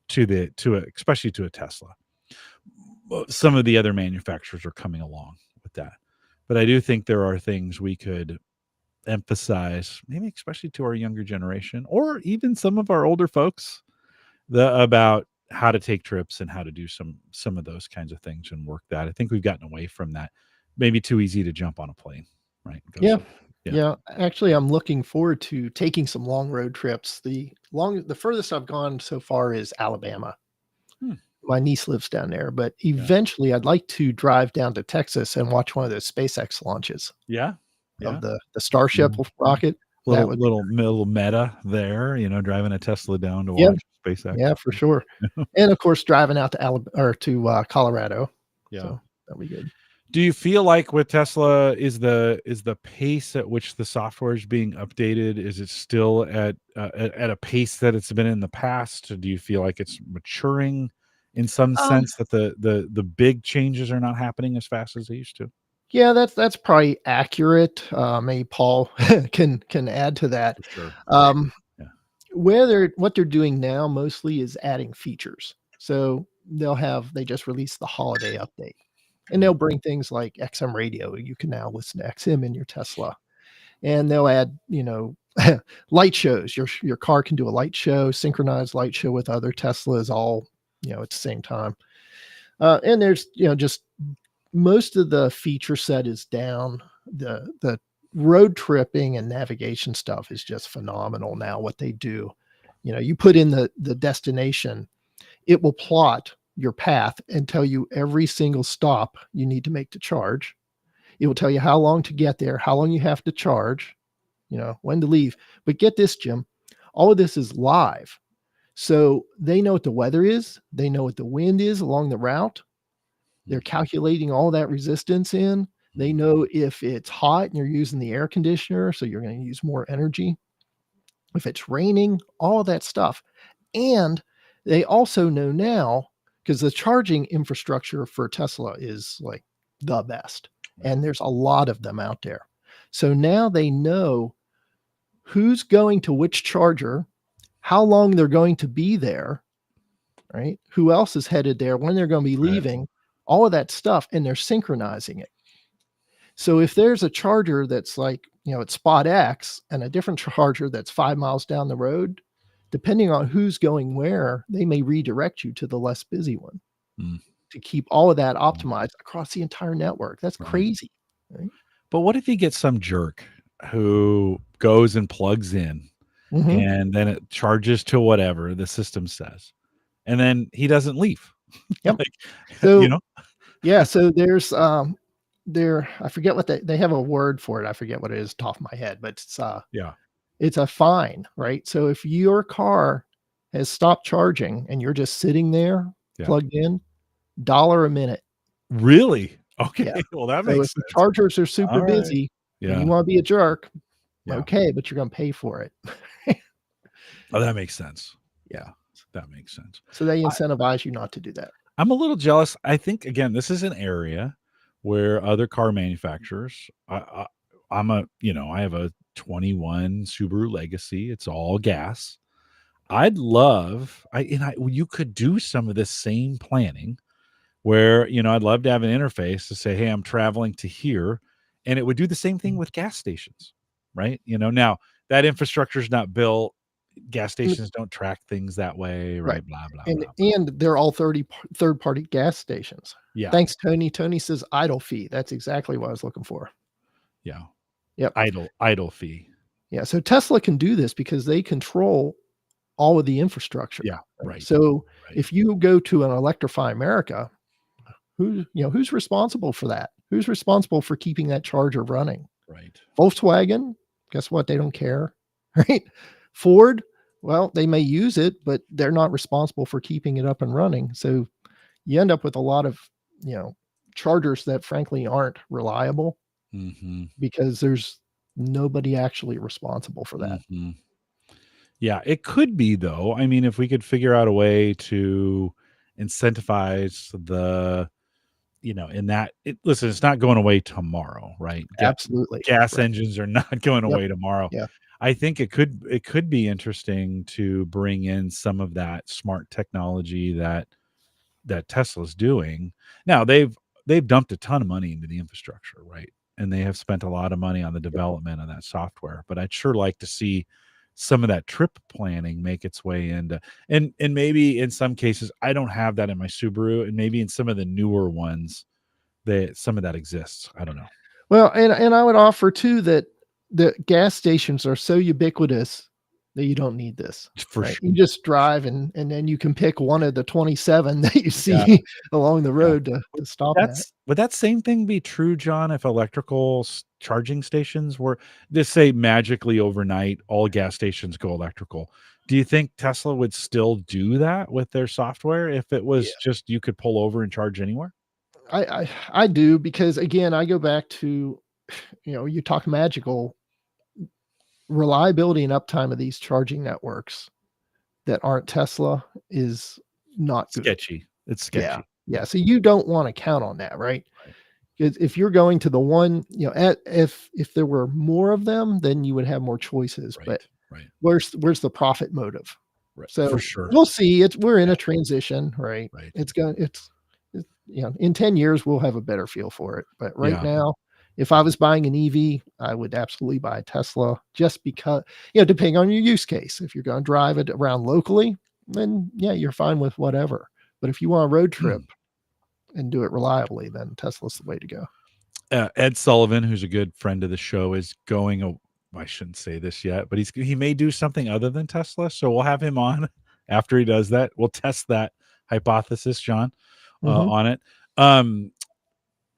especially to a Tesla. Some of the other manufacturers are coming along with that. But I do think there are things we could emphasize, maybe especially to our younger generation or even some of our older folks, about how to take trips and how to do some of those kinds of things and work that. I think we've gotten away from that. Maybe too easy to jump on a plane, right? Yeah. Actually, I'm looking forward to taking some long road trips. The furthest I've gone so far is Alabama. My niece lives down there, but eventually I'd like to drive down to Texas and watch one of those SpaceX launches. Yeah. Of the Starship rocket. Little meta there, driving a Tesla down to watch SpaceX. Yeah, for sure. And of course, driving out to Colorado. Yeah, so that'll be good. Do you feel like with Tesla is the pace at which the software is being updated, is it still at a pace that it's been in the past? Or do you feel like it's maturing in some sense that the big changes are not happening as fast as they used to? Yeah, that's probably accurate. Maybe Paul can add to that. For sure. What they're doing now mostly is adding features. So they just released the holiday update. And they'll bring things like XM radio. You can now listen to XM in your Tesla. And they'll add, light shows. Your car can do a light show, synchronized light show with other Teslas all, at the same time. And there's, just most of the feature set is down. The road tripping and navigation stuff is just phenomenal now, what they do. You put in the destination, it will plot your path and tell you every single stop you need to make to charge. It will tell you how long to get there, how long you have to charge, when to leave. But get this, Jim, all of this is live. So they know what the weather is. They know what the wind is along the route. They're calculating all that resistance in. They know if it's hot and you're using the air conditioner, so you're going to use more energy. If it's raining, all of that stuff. And they also know now, because the charging infrastructure for Tesla is like the best. And there's a lot of them out there. So now they know who's going to which charger, how long they're going to be there, right? Who else is headed there, when they're going to be leaving, all of that stuff, and they're synchronizing it. So if there's a charger that's like, at spot X and a different charger that's 5 miles down the road, depending on who's going where, they may redirect you to the less busy one Mm. to keep all of that optimized across the entire network. That's crazy. Right? But what if you get some jerk who goes and plugs in and then it charges to whatever the system says, and then he doesn't leave? Yep. Like, So yeah, so there's I forget what they have a word for it. I forget what it is top of my head, but it's a fine, right? So if your car has stopped charging and you're just sitting there plugged in, $1 a minute. Really? Okay. Yeah. Well, that So makes if the sense. chargers are super busy and you want to be a jerk, okay, but you're going to pay for it. Oh, that makes sense. Yeah. That makes sense. So they incentivize you not to do that. I'm a little jealous. I think, again, this is an area where other car manufacturers, I have a 21 Subaru Legacy. It's all gas. I'd love, you could do some of this same planning where, I'd love to have an interface to say, hey, I'm traveling to here. And it would do the same thing with gas stations, right? Now that infrastructure is not built. Gas stations don't track things that way, right? Blah, blah, and blah, blah. And they're all third-party gas stations. Yeah. Thanks, Tony. Tony says idle fee. That's exactly what I was looking for. Yeah. Yep. Idle fee. Yeah. So Tesla can do this because they control all of the infrastructure. Yeah. Right. So if you go to an Electrify America, who's responsible for that? Who's responsible for keeping that charger running? Right. Volkswagen, guess what? They don't care. Right. Ford, well, they may use it, but they're not responsible for keeping it up and running. So you end up with a lot of, chargers that frankly aren't reliable because there's nobody actually responsible for that. Yeah, it could be, though. I mean, if we could figure out a way to incentivize the, listen, it's not going away tomorrow, right? Absolutely. Gas engines are not going away tomorrow. Yeah. I think it could be interesting to bring in some of that smart technology that Tesla's doing. Now they've dumped a ton of money into the infrastructure, right? And they have spent a lot of money on the development of that software. But I'd sure like to see some of that trip planning make its way into, and maybe in some cases, I don't have that in my Subaru, and maybe in some of the newer ones, some of that exists. I don't know. Well, and I would offer too that the gas stations are so ubiquitous that you don't need this. For sure. You just drive and then you can pick one of the 27 that you see along the road to stop at. Would that same thing be true, John, if electrical charging stations were, just say magically overnight, all gas stations go electrical? Do you think Tesla would still do that with their software if it was just you could pull over and charge anywhere? I do, because again, I go back to, you talk magical. Reliability and uptime of these charging networks that aren't Tesla is not good. Sketchy. It's sketchy. Yeah. So you don't want to count on that, right? Because if you're going to the one, if there were more of them, then you would have more choices. But where's the profit motive? Right. So for sure, we'll see. We're in a transition, right? It's in 10 years we'll have a better feel for it. But right now, if I was buying an EV, I would absolutely buy a Tesla, just because, depending on your use case. If you're going to drive it around locally, then you're fine with whatever. But if you want a road trip and do it reliably, then Tesla's the way to go. Ed Sullivan, who's a good friend of the show, is going. I shouldn't say this yet, but he may do something other than Tesla. So we'll have him on after he does that. We'll test that hypothesis, John, on it.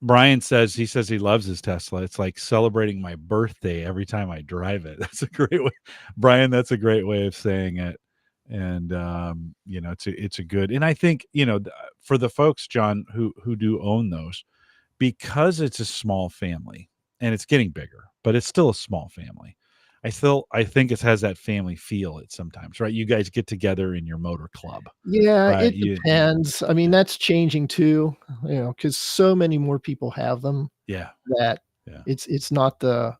Brian says he loves his Tesla. It's like celebrating my birthday every time I drive it. That's a great way, Brian. That's a great way of saying it. And it's a good. And I think for the folks, John, who do own those, because it's a small family and it's getting bigger, but it's still a small family. I think it has that family feel sometimes, right? You guys get together in your motor club. Yeah, right? It depends. I mean, that's changing too, because so many more people have them. Yeah. That it's not the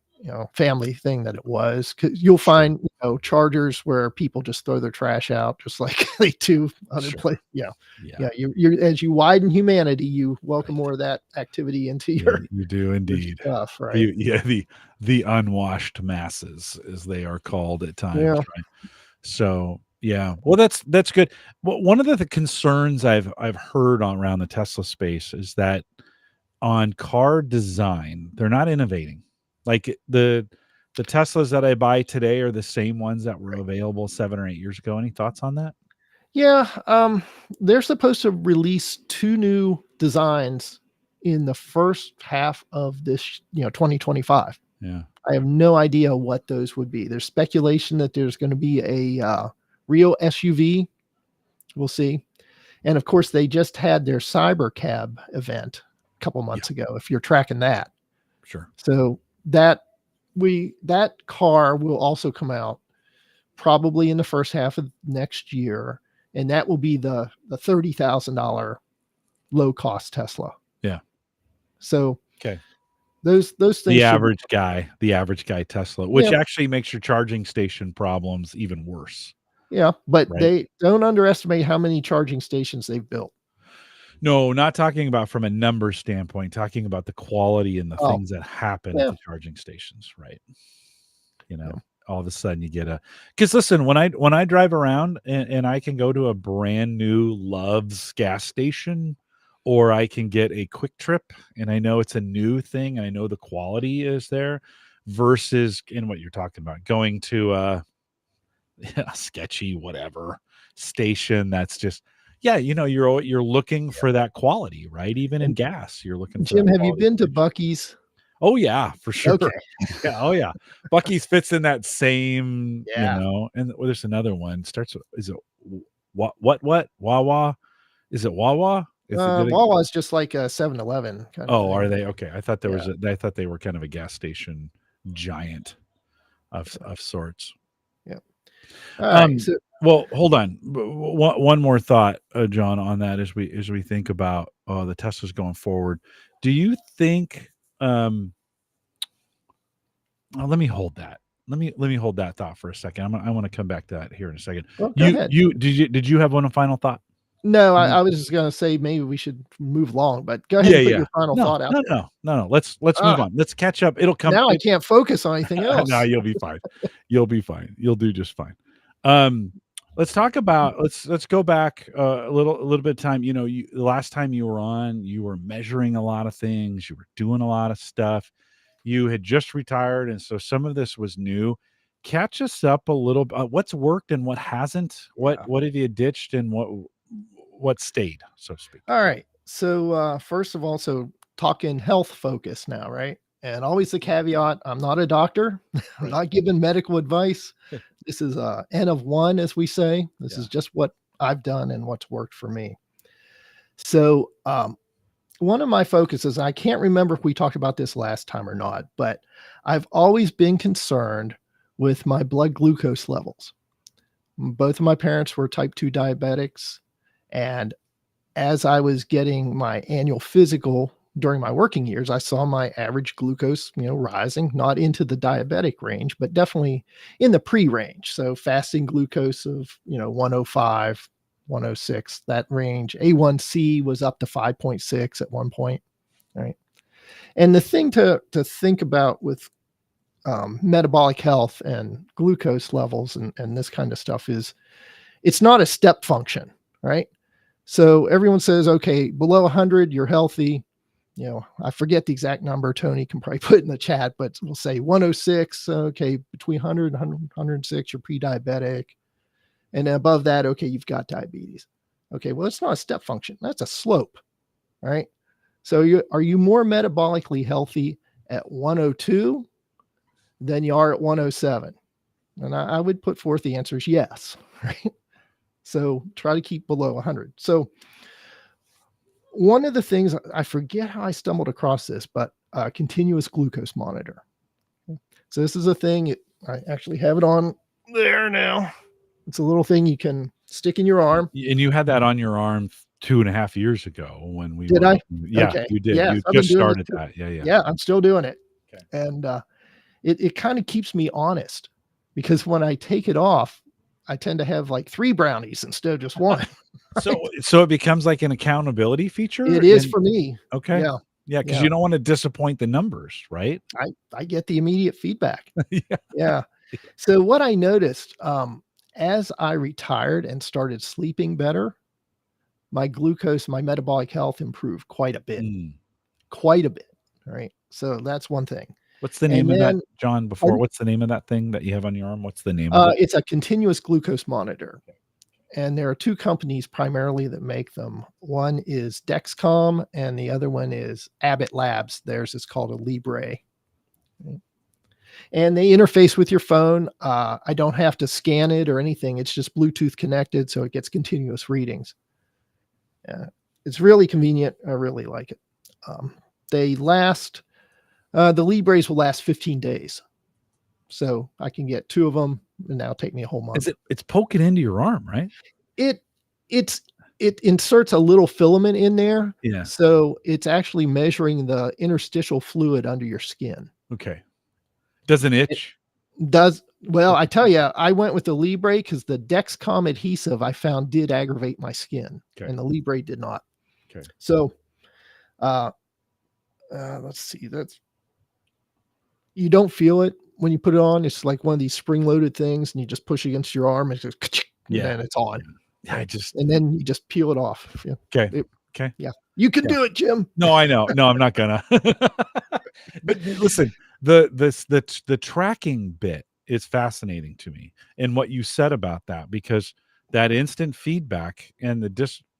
family thing that it was. 'Cause you'll find chargers where people just throw their trash out just like they do other places. Yeah. You're as you widen humanity, you welcome more of that activity into your. You do indeed. Stuff, right? The unwashed masses, as they are called at times. Right. So Yeah. Well, that's good. Well, one of the concerns I've heard around the Tesla space is that on car design, they're not innovating. Like the Teslas that I buy today are the same ones that were available 7 or 8 years ago. Any thoughts on that? Yeah, they're supposed to release 2 new designs in the first half of this, 2025. Yeah. I have no idea what those would be. There's speculation that there's gonna be a Rio SUV. We'll see. And of course, they just had their Cyber Cab event a couple Yeah. months ago, if you're tracking that. Sure. So that car will also come out probably in the first half of next year, and that will be the $30,000 low cost Tesla. Yeah. So Okay. those things The should average guy Tesla, which actually makes your charging station problems even worse. Yeah, but Right? they don't underestimate how many charging stations they've built. No, not talking about from a number standpoint, talking about the quality and the Oh, things that happen at yeah. the charging stations, right? Yeah. All of a sudden you get because listen, when I drive around and I can go to a brand new Love's gas station, or I can get a Quick Trip, and I know it's a new thing, and I know the quality is there, versus in what you're talking about, going to a sketchy whatever station that's just you're looking for that quality, right? Even in And gas, you're looking for Jim, that have you quality been to station. Buc-ee's? Oh yeah, for sure. Okay. Yeah, oh yeah. Buc-ee's fits in that same, Yeah. and there's another one. Starts with, is it what? Wawa? Is it Wawa? Is it did it Wawa is just like a 7-Eleven kind of Oh, thing. are they? Okay. I thought Yeah. I thought they were kind of a gas station giant of sorts. Yeah. All right. So Well, hold on. One more thought, John, on that as we think about the Teslas going forward. Do you think let me hold that. Let me hold that thought for a second. I want to come back to that here in a second. well, go ahead. Did you have one final thought? No, I was just gonna say maybe we should move along, but go ahead Yeah, and put yeah. your final No, thought out no, there. no, no, no. Let's move on. Let's catch up. It'll come. Now I can't focus on anything else. No, you'll be fine. You'll be fine. You'll do just fine. Um, let's talk about let's go back a little bit of time. The last time you were on, you were measuring a lot of things. You were doing a lot of stuff. You had just retired, and so some of this was new. Catch us up a little. What's worked and what hasn't? Yeah. What have you ditched and what stayed, so to speak? All right. So first of all, talking health focus now, right? And always the caveat, I'm not a doctor. I'm Right. not giving medical advice. This is N of one, as we say. This is just what I've done and what's worked for me. So one of my focuses, I can't remember if we talked about this last time or not, but I've always been concerned with my blood glucose levels. Both of my parents were type 2 diabetics. And as I was getting my annual physical during my working years, I saw my average glucose, rising, not into the diabetic range, but definitely in the pre-range. So fasting glucose of, 105, 106, that range. A1C was up to 5.6 at one point. Right. And the thing to think about with metabolic health and glucose levels and this kind of stuff is it's not a step function, right? So everyone says, okay, below 100, you're healthy. I forget the exact number. Tony can probably put in the chat, but we'll say 106. Okay, between 100 and 106, you're pre-diabetic. And above that, okay, you've got diabetes. Okay, well, it's not a step function. That's a slope, right? So are you more metabolically healthy at 102 than you are at 107? And I would put forth the answer is yes, right? So try to keep below 100. So one of the things, I forget how I stumbled across this, but continuous glucose monitor. So this is a thing, I actually have it on there now. It's a little thing you can stick in your arm. And you had that on your arm 2.5 years ago when we Did were, I? yeah, Okay. you did. Yes, You I've been just doing started this that. Yeah, yeah. Yeah, I'm still doing it. Okay. And it kind of keeps me honest because when I take it off, I tend to have like 3 brownies instead of just one. So it becomes like an accountability feature? It is for me. Okay. Yeah. Yeah, because you don't want to disappoint the numbers, right? I get the immediate feedback. Yeah. Yeah. So what I noticed, as I retired and started sleeping better, my glucose, my metabolic health improved quite a bit. Quite a bit. All right. So that's one thing. What's the name of that, John, before? What's the name of that thing that you have on your arm? What's the name of it? It's a continuous glucose monitor. And there are two companies primarily that make them. One is Dexcom and the other one is Abbott Labs. Theirs is called a Libre. And they interface with your phone. I don't have to scan it or anything. It's just Bluetooth connected, so it gets continuous readings. It's really convenient. I really like it. They last, the Libres will last 15 days. So I can get 2 of them, and now take me a whole month. It's poking into your arm, right? It inserts a little filament in there. Yeah. So it's actually measuring the interstitial fluid under your skin. Okay. Doesn't itch? It does. Well, I tell you, I went with the Libre because the Dexcom adhesive I found did aggravate my skin, and the Libre did not. Okay. So, let's see. You don't feel it when you put it on. It's like one of these spring-loaded things, and you just push against your arm, and it's just, and then it's on. Yeah, and then you just peel it off. Yeah. Okay. Okay. Yeah. You can do it, Jim. No, I know. No, I'm not gonna. But listen, the tracking bit is fascinating to me, and what you said about that, because that instant feedback and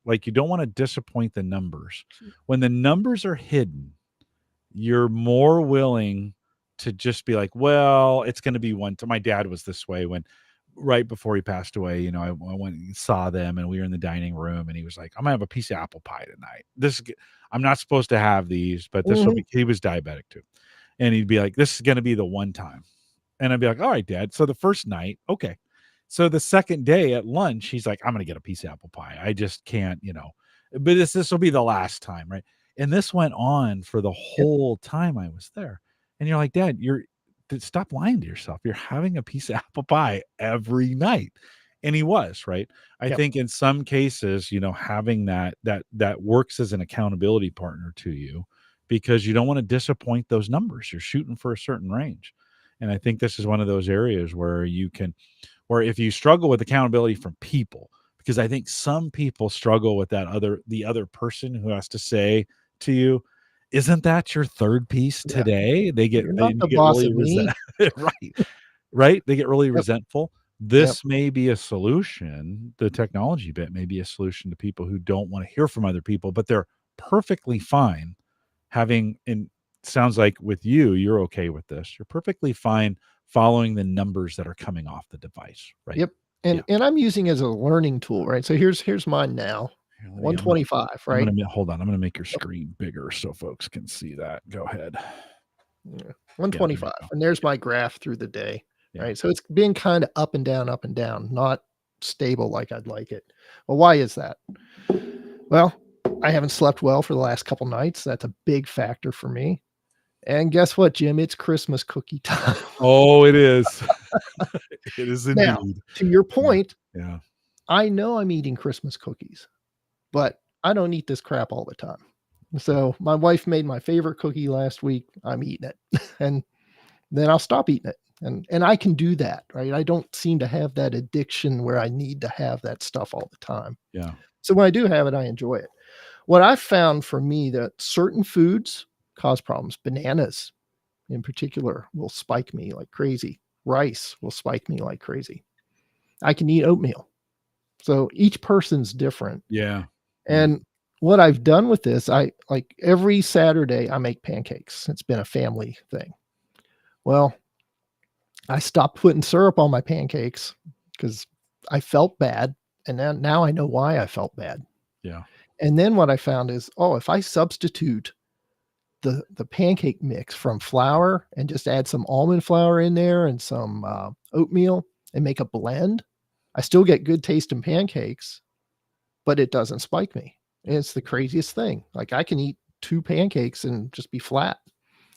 like, you don't want to disappoint the numbers. When the numbers are hidden, you're more willing to just be like, well, it's going to be one. My dad was this way when right before he passed away. You know, I went and saw them, and we were in the dining room, and he was like, I'm gonna have a piece of apple pie tonight. I'm not supposed to have these, but this will be, he was diabetic too. And he'd be like, this is going to be the one time. And I'd be like, all right, Dad. So the first night, okay. So the second day at lunch, he's like, I'm going to get a piece of apple pie. I just can't, but this will be the last time. Right. And this went on for the whole time I was there. And you're like, Dad, stop lying to yourself. You're having a piece of apple pie every night. And he was, right. I think in some cases, having that works as an accountability partner to you, because you don't want to disappoint those numbers. You're shooting for a certain range. And I think this is one of those areas where if you struggle with accountability from people, because I think some people struggle with the other person who has to say to you, isn't that your third piece today? They get really right. They get really resentful. This may be a solution. The technology bit may be a solution to people who don't want to hear from other people, but they're perfectly fine sounds like with you're okay with this. You're perfectly fine following the numbers that are coming off the device, right? Yep. And I'm using it as a learning tool, right? So here's mine now. 125, right? Hold on. I'm going to make your screen bigger so folks can see that. Go ahead. 125. And there's my graph through the day, right? So it's been kind of up and down, not stable like I'd like it. Well, why is that? Well, I haven't slept well for the last couple nights. That's a big factor for me. And guess what, Jim? It's Christmas cookie time. Oh, it is. It is indeed. Now, to your point, yeah, I know I'm eating Christmas cookies, but I don't eat this crap all the time. So my wife made my favorite cookie last week. I'm eating it, and then I'll stop eating it. And I can do that, right? I don't seem to have that addiction where I need to have that stuff all the time. Yeah. So when I do have it, I enjoy it. What I've found for me, that certain foods cause problems. Bananas in particular will spike me like crazy. Rice will spike me like crazy. I can eat oatmeal. So each person's different. Yeah. And what I've done with this, I like every Saturday I make pancakes. It's been a family thing. Well, I stopped putting syrup on my pancakes because I felt bad. And now I know why I felt bad. Yeah. And then what I found is, if I substitute the pancake mix from flour and just add some almond flour in there and some oatmeal and make a blend, I still get good tasting pancakes, but it doesn't spike me. And it's the craziest thing. Like I can eat 2 pancakes and just be flat,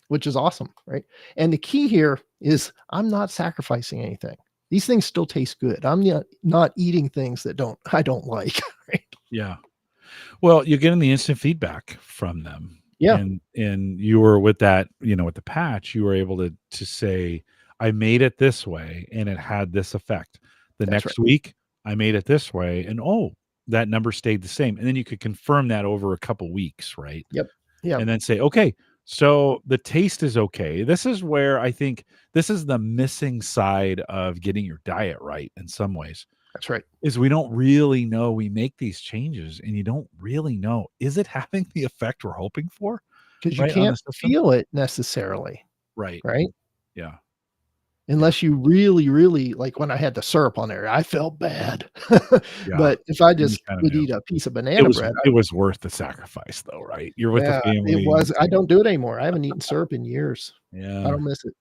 which is awesome, right? And the key here is I'm not sacrificing anything. These things still taste good. I'm not eating things that I don't like, right? Yeah. Well, you're getting the instant feedback from them. Yeah. And you were with that, with the patch, you were able to say, I made it this way and it had this effect. The That's next right. week, I made it this way, and that number stayed the same. And then you could confirm that over a couple weeks, right? Yep. Yep. And then say, okay, so the taste is okay. This is where I think this is the missing side of getting your diet right in some ways. That's right. Is we don't really know. We make these changes and you don't really know, is it having the effect we're hoping for? Because you Right on the can't system? feel it necessarily, Right. right? Yeah. Unless you really, really like when I had the syrup on there, I felt bad. Yeah. But if I And you just kinda would knew. eat a piece of It banana was bread, it was worth the sacrifice though, right? You're with the yeah, it family. was. I don't do it anymore. I haven't eaten syrup in years. I Yeah. don't miss it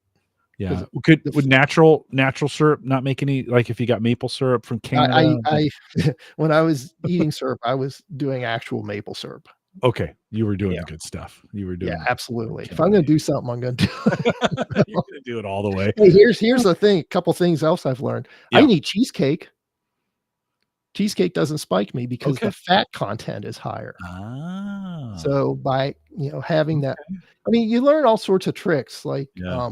Yeah. because Would natural syrup not make any, like, if you got maple syrup from Canada? I when I was eating syrup, I was doing actual maple syrup. Okay, you were doing Yeah, the good stuff. You were yeah, doing absolutely. If I'm Canada. gonna do something, I'm gonna do it. You're gonna do it all the way. Hey, here's the thing, couple things else I've learned. I Yeah. can eat cheesecake. Cheesecake doesn't spike me because the Okay. fat content is higher. Ah. So by, having that Okay. I mean, you learn all sorts of tricks, like, Yeah.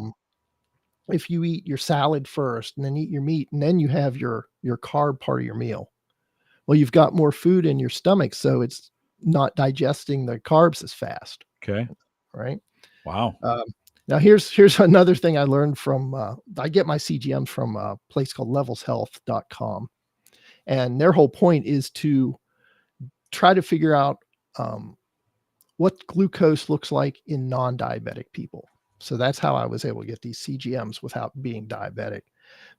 if you eat your salad first and then eat your meat and then you have your carb part of your meal. Well, you've got more food in your stomach, so it's not digesting the carbs as fast, Okay. right? Wow. Um, Now here's another thing I learned from, I get my CGMs from a place called levelshealth.com, and their whole point is to try to figure out, what glucose looks like in non-diabetic people. So that's how I was able to get these CGMs without being diabetic.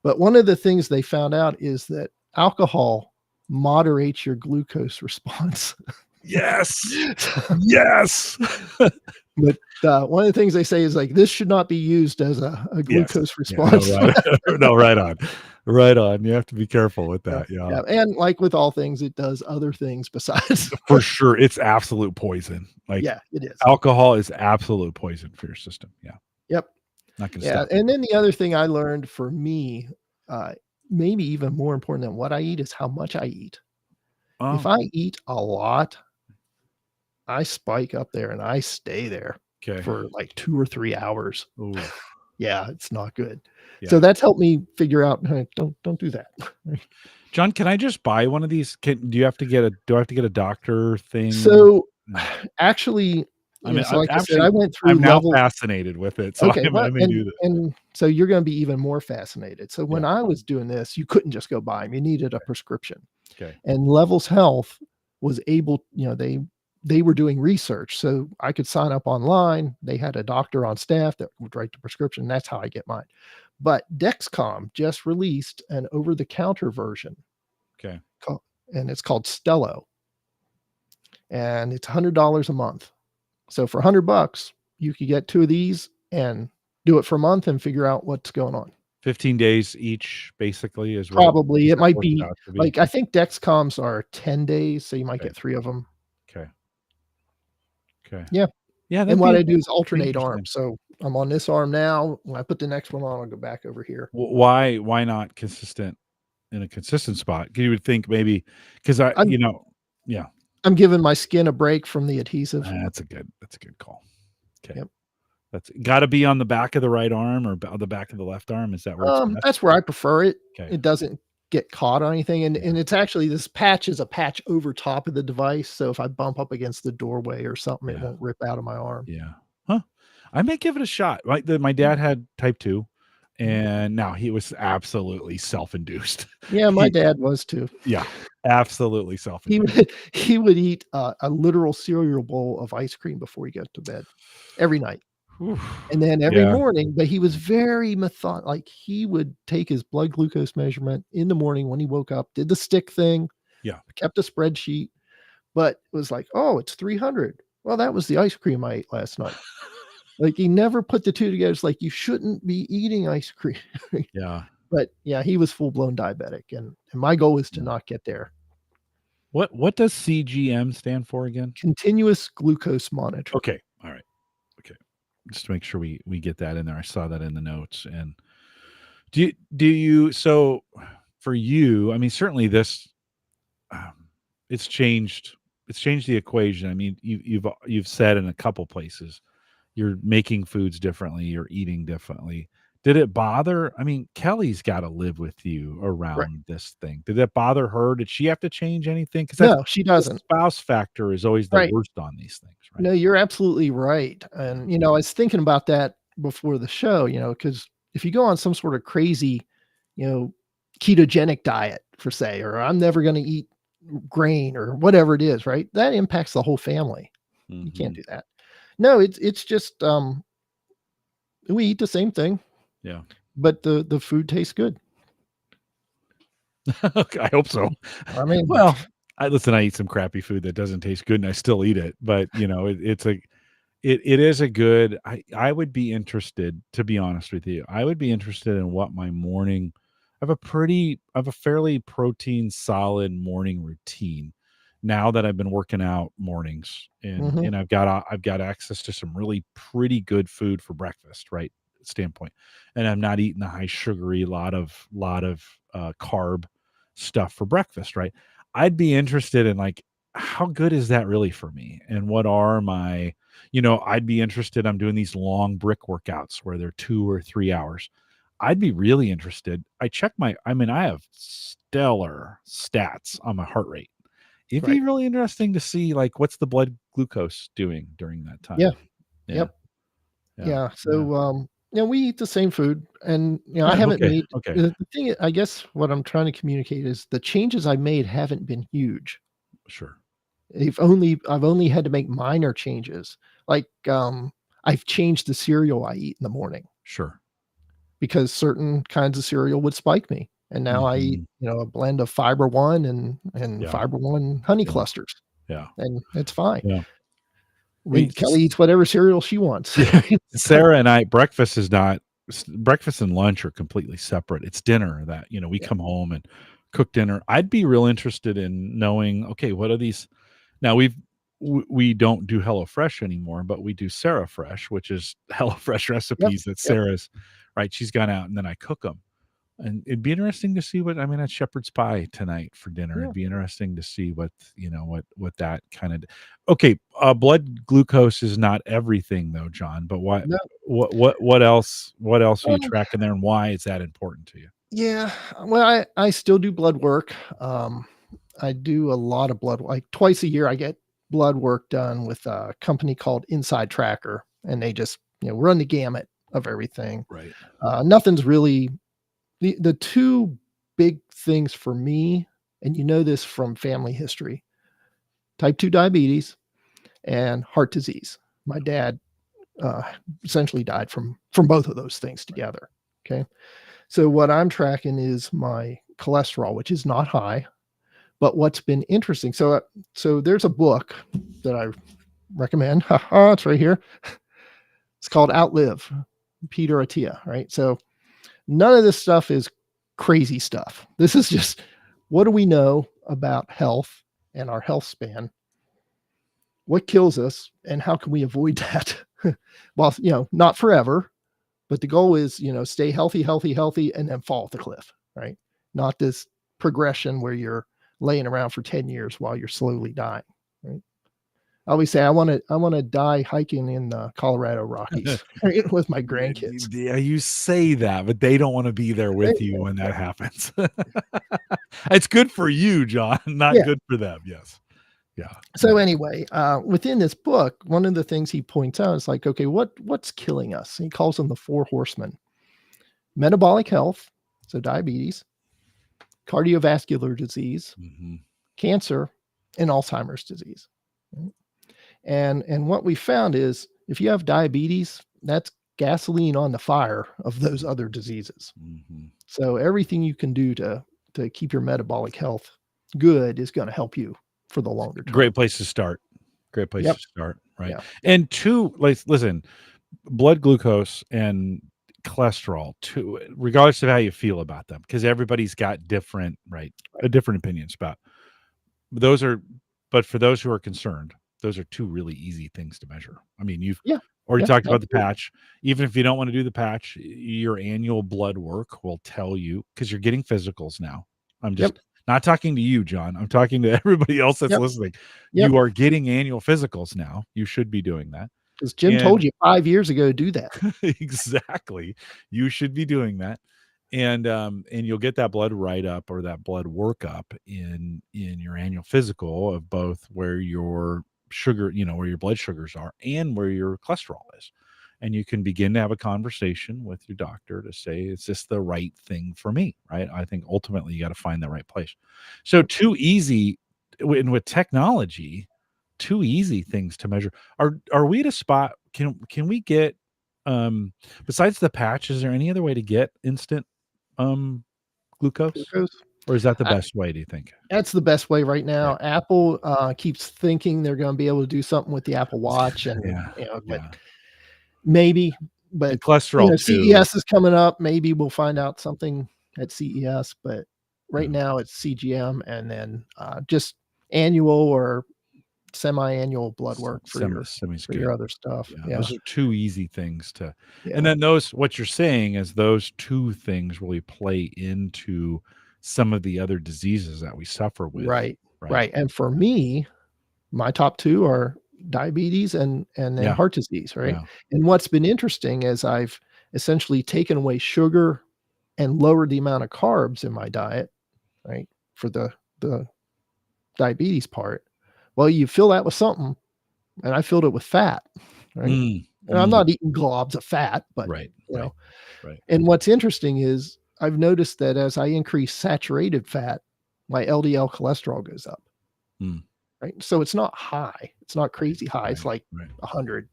But one of the things they found out is that alcohol moderates your glucose response. Yes. Yes. But one of the things they say is like this should not be used as a Yes. glucose Yeah, no, response. right. No, right on. Right on. You have to be careful with Yeah, that, yeah. yeah, and like with all things, it does other things besides. For sure, it's absolute poison. Like, Yeah, it is. alcohol is absolute poison for your system. Yeah. Yep. Not gonna Yeah, stop you. and then the other thing I learned for me, uh, maybe even more important than what I eat is how much I eat. If Oh, I eat a lot, I spike up there and I stay there okay. for like 2 or 3 hours. Ooh, Yeah, it's not good. So yeah. that's helped me figure out, "Hey, don't do that." John, can I just buy one of these? Do I have to get a doctor thing? So, No. actually, I mean, so like I said, I went I'm through now level fascinated with it, so okay, I well, may do that. and so you're gonna be even more fascinated. So Yeah. when I was doing this, you couldn't just go buy them, you needed a prescription. Okay. And Levels Health was able, they were doing research, so I could sign up online. They had a doctor on staff that would write the prescription. That's how I get mine. But Dexcom just released an over-the-counter version, Okay. and it's called Stello, and it's $100 a month. So for $100, you could get 2 of these and do it for a month and figure out what's going on. 15 days each basically is what Probably, is it that might works be out to be? like, I think Dexcoms are 10 days, so you might Okay. get 3 of them. Okay. Okay. Yeah. Yeah, And what I do is that'd be alternate interesting. arms. So I'm on this arm now. When I put the next one on, I'll go back over here. Why not consistent in a consistent spot? 'Cause you would think maybe because I'm yeah, I'm giving my skin a break from the adhesive. that's a good call. Okay. Yep. That's gotta be on the back of the right arm or on the back of the left arm. Is that where it's best? That's where I prefer it. Okay. It doesn't get caught on anything. And Yeah. it's actually this patch is a patch over top of the device. So if I bump up against the doorway or something, it Yeah. won't rip out of my arm. Yeah. Huh. I may give it a shot. My dad had type 2, and now he was absolutely self-induced. Yeah, my He dad was too. Yeah, absolutely He self-induced. would he would eat a literal cereal bowl of ice cream before he got to bed every night. Whew. And then every Yeah. morning, but he was very like he would take his blood glucose measurement in the morning when he woke up, did the stick thing, Yeah. kept a spreadsheet, but was like, "Oh, it's 300. Well, that was the ice cream I ate last night." Like he never put the 2 together. It's like you shouldn't be eating ice cream. Yeah. But yeah, he was full-blown diabetic, and my goal is to Yeah. not get there. What does CGM stand for again? Continuous glucose monitoring. Okay. All right. Okay. Just to make sure we get that in there. I saw that in the notes. And so for you, I mean, certainly this um, it's changed the equation. I mean, you've said in a couple places you're making foods differently, you're eating differently. Did it bother? I mean, Kelly's got to live with you Right. around this thing. Did it bother her? Did she have to change anything? Because that's No, she the doesn't. spouse factor is always the Right. worst on these things, right? No, you're absolutely right. Yeah. And, I was thinking about that before the show, because if you go on some sort of crazy, you know, ketogenic diet, for say, or I'm never going to eat grain or whatever it is, right? That impacts the whole family. You can't Mhm. do that. No, it's just we eat the same thing, Yeah. but the food tastes good. Okay, I hope so. I mean, Well, I eat some crappy food that doesn't taste good, and I still eat it, but, it is a good I would be interested, to be honest with you. I would be interested in what my morning I have a fairly protein solid morning routine now that I've been working out mornings, and mhm, I've got access to some really pretty good food for breakfast, right, standpoint, and I'm not eating the high sugary carb stuff for breakfast, right? I'd be interested in, like, how good is that really for me, and what are my I'd be interested. I'm doing these long brick workouts where they're 2 or 3 hours. I'd be really interested. I have stellar stats on my heart rate. It'd be right. really interesting to see, like, what's the blood glucose doing during that Yeah. time. Yeah, Yep. yeah, Yeah. yeah. So, we eat the same food, and I Yeah, haven't okay, made okay, the thing. I guess what I'm trying to communicate is the changes I made haven't been huge. sure, I've only had to make minor changes. Like, I've changed the cereal I eat in the morning sure. because certain kinds of cereal would spike me, and now I eat, Mhm. a blend of Fiber One and Yeah, Fiber One honey yeah, clusters, yeah, and it's fine. yeah. We And Kelly eats whatever cereal she wants. Yeah. Sarah and I, breakfast and lunch are completely separate. It's dinner that, we Yeah. come home and cook dinner. I'd be real interested in knowing, okay, what are these now we don't do HelloFresh anymore, but we do Sarah Fresh, which is HelloFresh Yep. recipes that Yep. Sarah's right. She's gone out and then I cook them. And it'd be interesting to see at shepherd's pie tonight for dinner. Yeah. It'd be interesting to see what that kind of okay, blood glucose is not everything though, John, but No. what else are you Um, tracking there and why is that important to you? yeah. Well, I still do blood work. I do a lot of blood, like twice a year. I get blood work done with a company called Inside Tracker, and they just run the gamut of everything. Right. Nothing's really the two big things for me, and this from family history: type 2 diabetes and heart disease. My dad uh, essentially died from both of those things together. Okay, so what I'm tracking is my cholesterol, which is not high. But what's been interesting, so there's a book that I recommend. It's right here. It's called Outlive, Peter Attia. Right. So none of this stuff is crazy stuff. This is just what do we know about health and our health span? What kills us, and how can we avoid that? Well, not forever, but the goal is, stay healthy, healthy, healthy, and then fall off the cliff, right? Not this progression where you're laying around for 10 years while you're slowly dying, right? I always say I want to die hiking in the Colorado Rockies, right, with my grandkids. Yeah, you say that, but they don't want to be there with you when that happens. It's good for you, John, not Yeah. good for them. Yes. Yeah. So anyway, within this book, one of the things he points out is like, okay, what's killing us? He calls them the four horsemen: metabolic health, so diabetes, cardiovascular disease, Mhm. cancer, and Alzheimer's disease. Right? And what we found is if you have diabetes, that's gasoline on the fire of those other diseases. Mhm. So everything you can do to keep your metabolic health good is going to help you for the longer term. Great place to start. Great place Yep. to start, right? Yeah. Yep. And two, like, listen, blood glucose and cholesterol, too, regardless of how you feel about them, because everybody's got different, right, Right. different opinions about those are. But for those who are concerned, those are two really easy things to measure. I mean, you've Yeah. already Yeah. talked about the Absolutely. patch. Even if you don't want to do the patch, your annual blood work will tell you because you're getting physicals now. I'm Yep. just not talking to you, John. I'm talking to everybody else that's Yep. listening. Yep. You are getting annual physicals now. You should be doing that. Because Jim told you 5 years ago to do that. Exactly. You should be doing that. And you'll get that blood write-up or that blood workup in your annual physical of both where your sugar, where your blood sugars are and where your cholesterol is. And you can begin to have a conversation with your doctor to say, is this the right thing for me? Right. I think ultimately you got to find the right place. So too easy with technology, too easy things to measure. Are we at a spot? Can we get besides the patch, is there any other way to get instant glucose? Or is that the best way, do you think? That's the best way right now. Right. Apple keeps thinking they're going to be able to do something with the Apple Watch, and but maybe. But and cholesterol CES is coming up. Maybe we'll find out something at CES. But right now it's CGM, and then just annual or semi-annual blood work for your other stuff. Yeah, those are two easy things to. And then what you're saying is those two things really play into some of the other diseases that we suffer with. Right. And for me, my top two are diabetes and then heart disease, right? Yeah. And what's been interesting is I've essentially taken away sugar and lowered the amount of carbs in my diet, right? For the diabetes part. Well, you fill that with something, and I filled it with fat, right? And I'm not eating globs of fat, but you know. And what's interesting is I've noticed that as I increase saturated fat, my LDL cholesterol goes up. Right. So it's not high. It's not crazy high. It's like 100.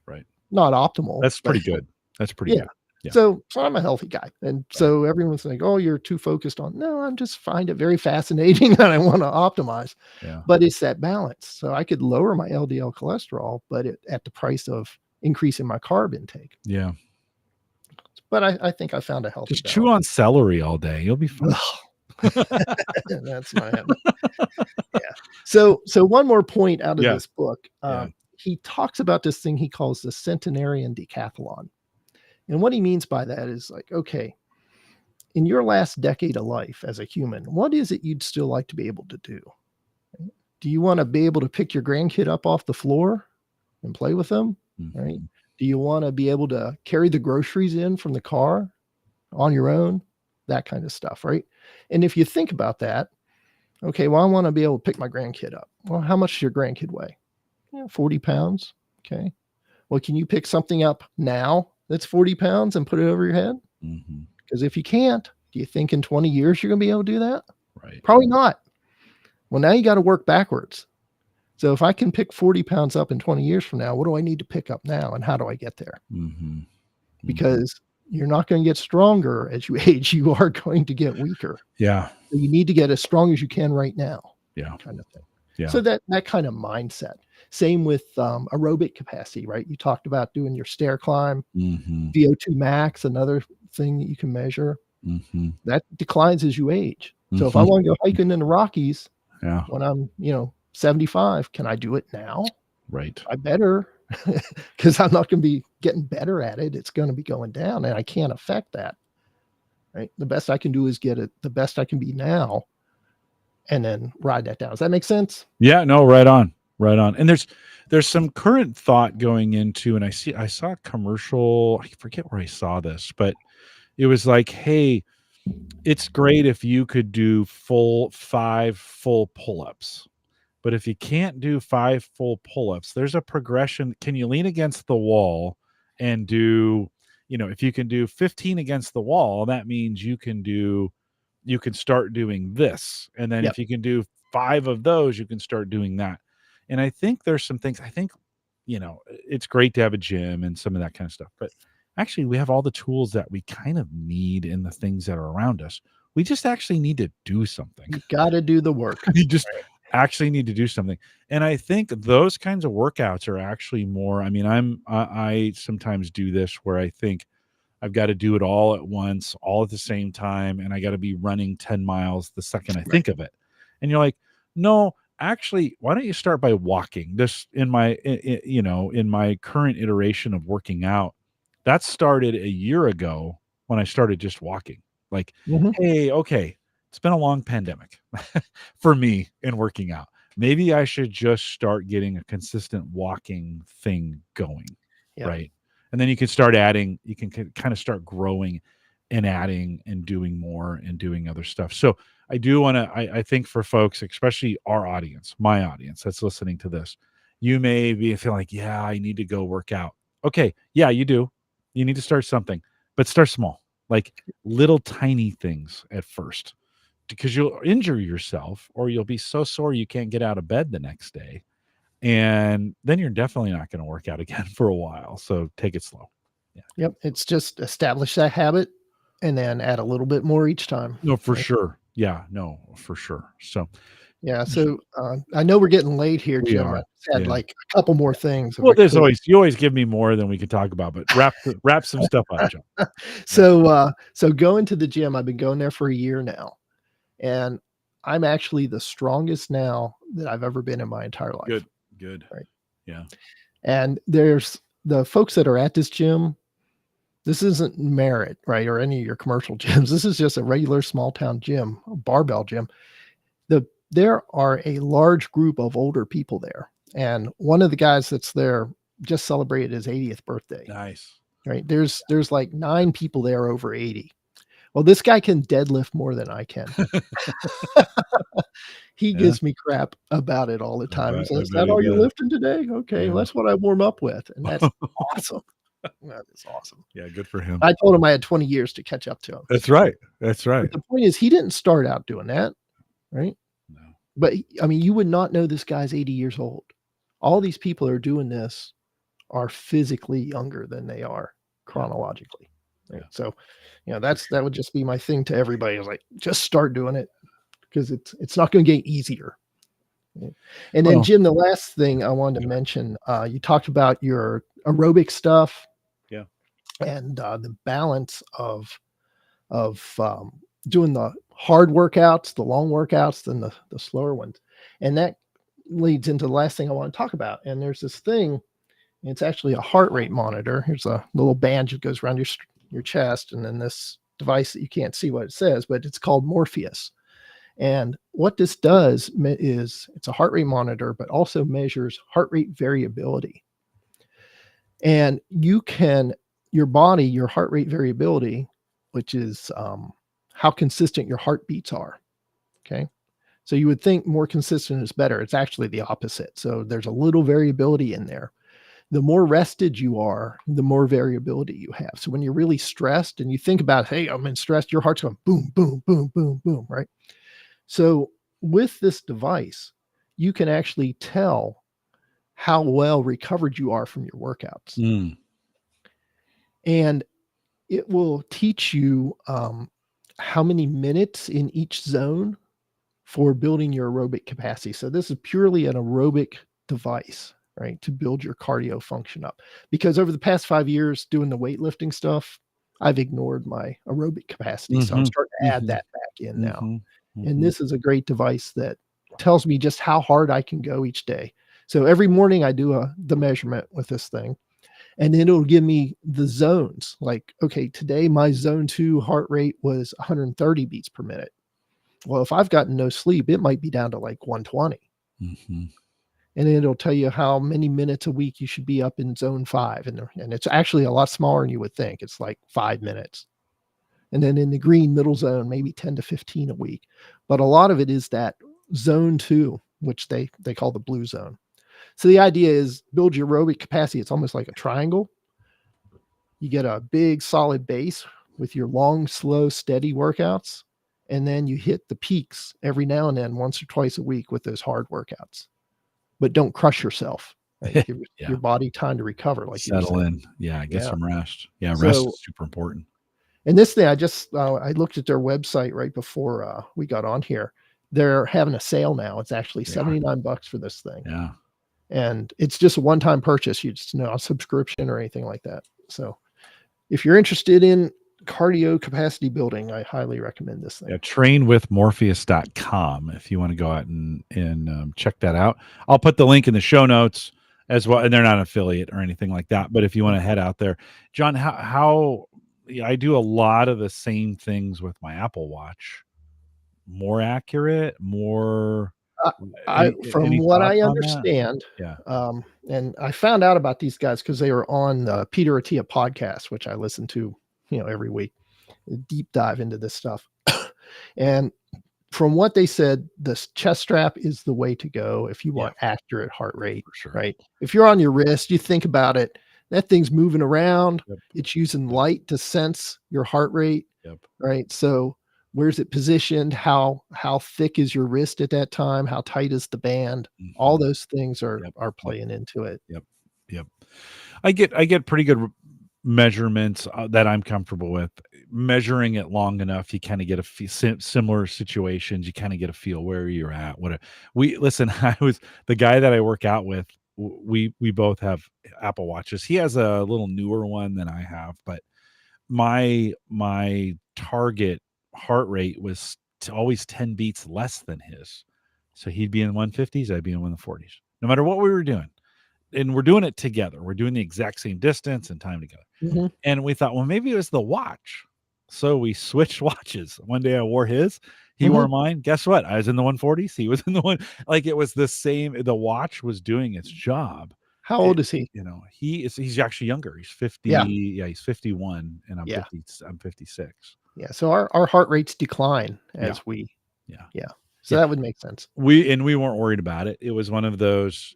Right. Not optimal. That's pretty good. That's pretty good. Yeah. So I'm a healthy guy. And so everyone's like, oh, you're too focused on. No, I'm just find it very fascinating and I want to optimize. Yeah. But it's that balance. So I could lower my LDL cholesterol, but at the price of increasing my carb intake. Yeah. But I think I found a healthy balance. Chew on celery all day. You'll be fine. That's my habit. So one more point out of this book. He talks about this thing he calls the centenarian decathlon. And what he means by that is like, okay, in your last decade of life as a human, what is it you'd still like to be able to do? Do you want to be able to pick your grandkid up off the floor and play with them? Right? Do you want to be able to carry the groceries in from the car on your own? That kind of stuff, right? And if you think about that, okay, well, I want to be able to pick my grandkid up. Well, how much does your grandkid weigh? 40 pounds. Okay. Well, can you pick something up now that's 40 pounds and put it over your head? Because if you can't, do you think in 20 years you're going to be able to do that? Right. Probably not. Well, now you got to work backwards. So if I can pick 40 pounds up in 20 years from now, what do I need to pick up now? And how do I get there? Because you're not going to get stronger as you age. You are going to get weaker. Yeah. So you need to get as strong as you can right now. Yeah. Kind of thing. Yeah. So that kind of mindset. Same with aerobic capacity, right? You talked about doing your stair climb, VO2 max, another thing that you can measure. That declines as you age. So if I want to go hiking in the Rockies when I'm, 75, can I do it now? Right. I better, because I'm not going to be getting better at it. It's going to be going down, and I can't affect that. Right. The best I can do is get it the best I can be now, and then ride that down. Does that make sense? Yeah. No. Right on. Right on. And there's some current thought going into, and I saw a commercial. I forget where I saw this, but it was like, hey, it's great if you could do 5 full pull-ups. But if you can't do 5 full pull-ups, there's a progression. Can you lean against the wall and do, if you can do 15 against the wall, that means you can start doing this. And then if you can do 5 of those, you can start doing that. And I think there's some things, it's great to have a gym and some of that kind of stuff. But actually, we have all the tools that we kind of need in the things that are around us. We just actually need to do something. You got to do the work. You just actually need to do something. And I think those kinds of workouts are actually more, I sometimes do this where I think I've got to do it all at once, all at the same time. And I got to be running 10 miles the second I think of it. And you're like, no, actually, why don't you start by walking? This in my current iteration of working out, that started a year ago when I started just walking. Like, hey, okay, it's been a long pandemic for me in working out. maybe I should just start getting a consistent walking thing going. Yeah. Right. And then you can start adding, you can kind of start growing and adding and doing more and doing other stuff. So I do want to, I think for folks, especially our audience, my audience that's listening to this, you may be feeling like, yeah, I need to go work out. Okay. Yeah, you do. You need to start something, but start small, like little tiny things at first, because you'll injure yourself or you'll be so sore you can't get out of bed the next day. And then you're definitely not going to work out again for a while. So take it slow. Yeah. Yep. It's just establish that habit and then add a little bit more each time. No, for sure. Yeah, no, for sure. So, yeah. So I know we're getting late here, we Jim. are. I just had like a couple more things. Well, there's always, you always give me more than we can talk about, but wrap some stuff up, Jon. So going to the gym, I've been going there for a year now, and I'm actually the strongest now that I've ever been in my entire life. Good. Right. Yeah. And there's the folks that are at this gym. This isn't Merit, right, or any of your commercial gyms. This is just a regular small town gym, a barbell gym. There are a large group of older people there. And one of the guys that's there just celebrated his 80th birthday. Nice. Right. There's like 9 people there over 80. Well, this guy can deadlift more than I can. He gives me crap about it all the time. He says, "Is that all you're lifting today? Okay, well, that's what I warm up with." And that's awesome. That is awesome. Yeah, good for him. I told him I had 20 years to catch up to him. That's right. That's right. But the point is, he didn't start out doing that, right? No. But I mean, you would not know this guy's 80 years old. All these people are doing this are physically younger than they are chronologically. Right? Yeah. So, that would just be my thing to everybody. Is like, just start doing it, because it's not going to get easier. And then, Jim, the last thing I wanted to mention, you talked about your aerobic stuff, and the balance of doing the hard workouts, the long workouts, then the slower ones, and that leads into the last thing I want to talk about. And there's this thing, it's actually a heart rate monitor. Here's a little band that goes around your chest, and then this device that you can't see what it says, but it's called Morpheus. And what this does is it's a heart rate monitor, but also measures heart rate variability. And your heart rate variability, which is how consistent your heartbeats are. Okay. So you would think more consistent is better. It's actually the opposite. So there's a little variability in there. The more rested you are, the more variability you have. So when you're really stressed and you think about, hey, I'm in stress, your heart's going boom, boom, boom, boom, boom, right? So with this device, you can actually tell how well recovered you are from your workouts. And it will teach you how many minutes in each zone for building your aerobic capacity. So this is purely an aerobic device, right, to build your cardio function up. Because over the past 5 years doing the weightlifting stuff, I've ignored my aerobic capacity. So I'm starting to add that back in now. And this is a great device that tells me just how hard I can go each day. So every morning I do the measurement with this thing, and then it'll give me the zones. Like, okay, today my zone 2 heart rate was 130 beats per minute. Well, if I've gotten no sleep, it might be down to like 120. And then it'll tell you how many minutes a week you should be up in zone 5. And it's actually a lot smaller than you would think. It's like 5 minutes. And then in the green middle zone, maybe 10 to 15 a week. But a lot of it is that zone 2, which they call the blue zone. So the idea is build your aerobic capacity. It's almost like a triangle. You get a big solid base with your long, slow, steady workouts. And then you hit the peaks every now and then, once or twice a week, with those hard workouts. But don't crush yourself. Right? Give your body time to recover. Like settle in. Yeah. Get some rest. Yeah. Rest is super important. And this thing, I looked at their website right before we got on here. They're having a sale now. It's actually $79 for this thing. Yeah. And it's just a one-time purchase. You just a subscription or anything like that. So if you're interested in cardio capacity building, I highly recommend this thing. Yeah, trainwithmorpheus.com if you want to go out and check that out. I'll put the link in the show notes as well. And they're not an affiliate or anything like that. But if you want to head out there, Jon, how I do a lot of the same things with my Apple Watch. More accurate, more From any what thoughts I on that? understand, Yeah. and I found out about these guys because they were on the Peter Attia podcast, which I listen to, every week. A deep dive into this stuff, and from what they said, this chest strap is the way to go if you want accurate heart rate, for sure. right? If you're on your wrist, you think about it, that thing's moving around. Yep. It's using light to sense your heart rate, Yep. right? So where's it positioned? How thick is your wrist at that time? How tight is the band? All those things are playing into it. Yep. I get pretty good measurements that I'm comfortable with. Measuring it long enough, you kind of get a similar situations. You kind of get a feel where you're at. Listen. I was the guy that I work out with. We both have Apple Watches. He has a little newer one than I have, but my target heart rate was always 10 beats less than his. So he'd be in 150s, I'd be in 140s, no matter what we were doing. And we're doing it together. We're doing the exact same distance and time together. Mm-hmm. And we thought, well, maybe it was the watch. So we switched watches. One day I wore his, he wore mine. Guess what? I was in the 140s. He was in the one. Like it was the same. The watch was doing its job. How old is he? He's actually younger. He's 50. Yeah. He's 51 and I'm 50. I'm 56. Yeah. So our heart rates decline as we. Yeah. So that would make sense. We weren't worried about it. It was one of those,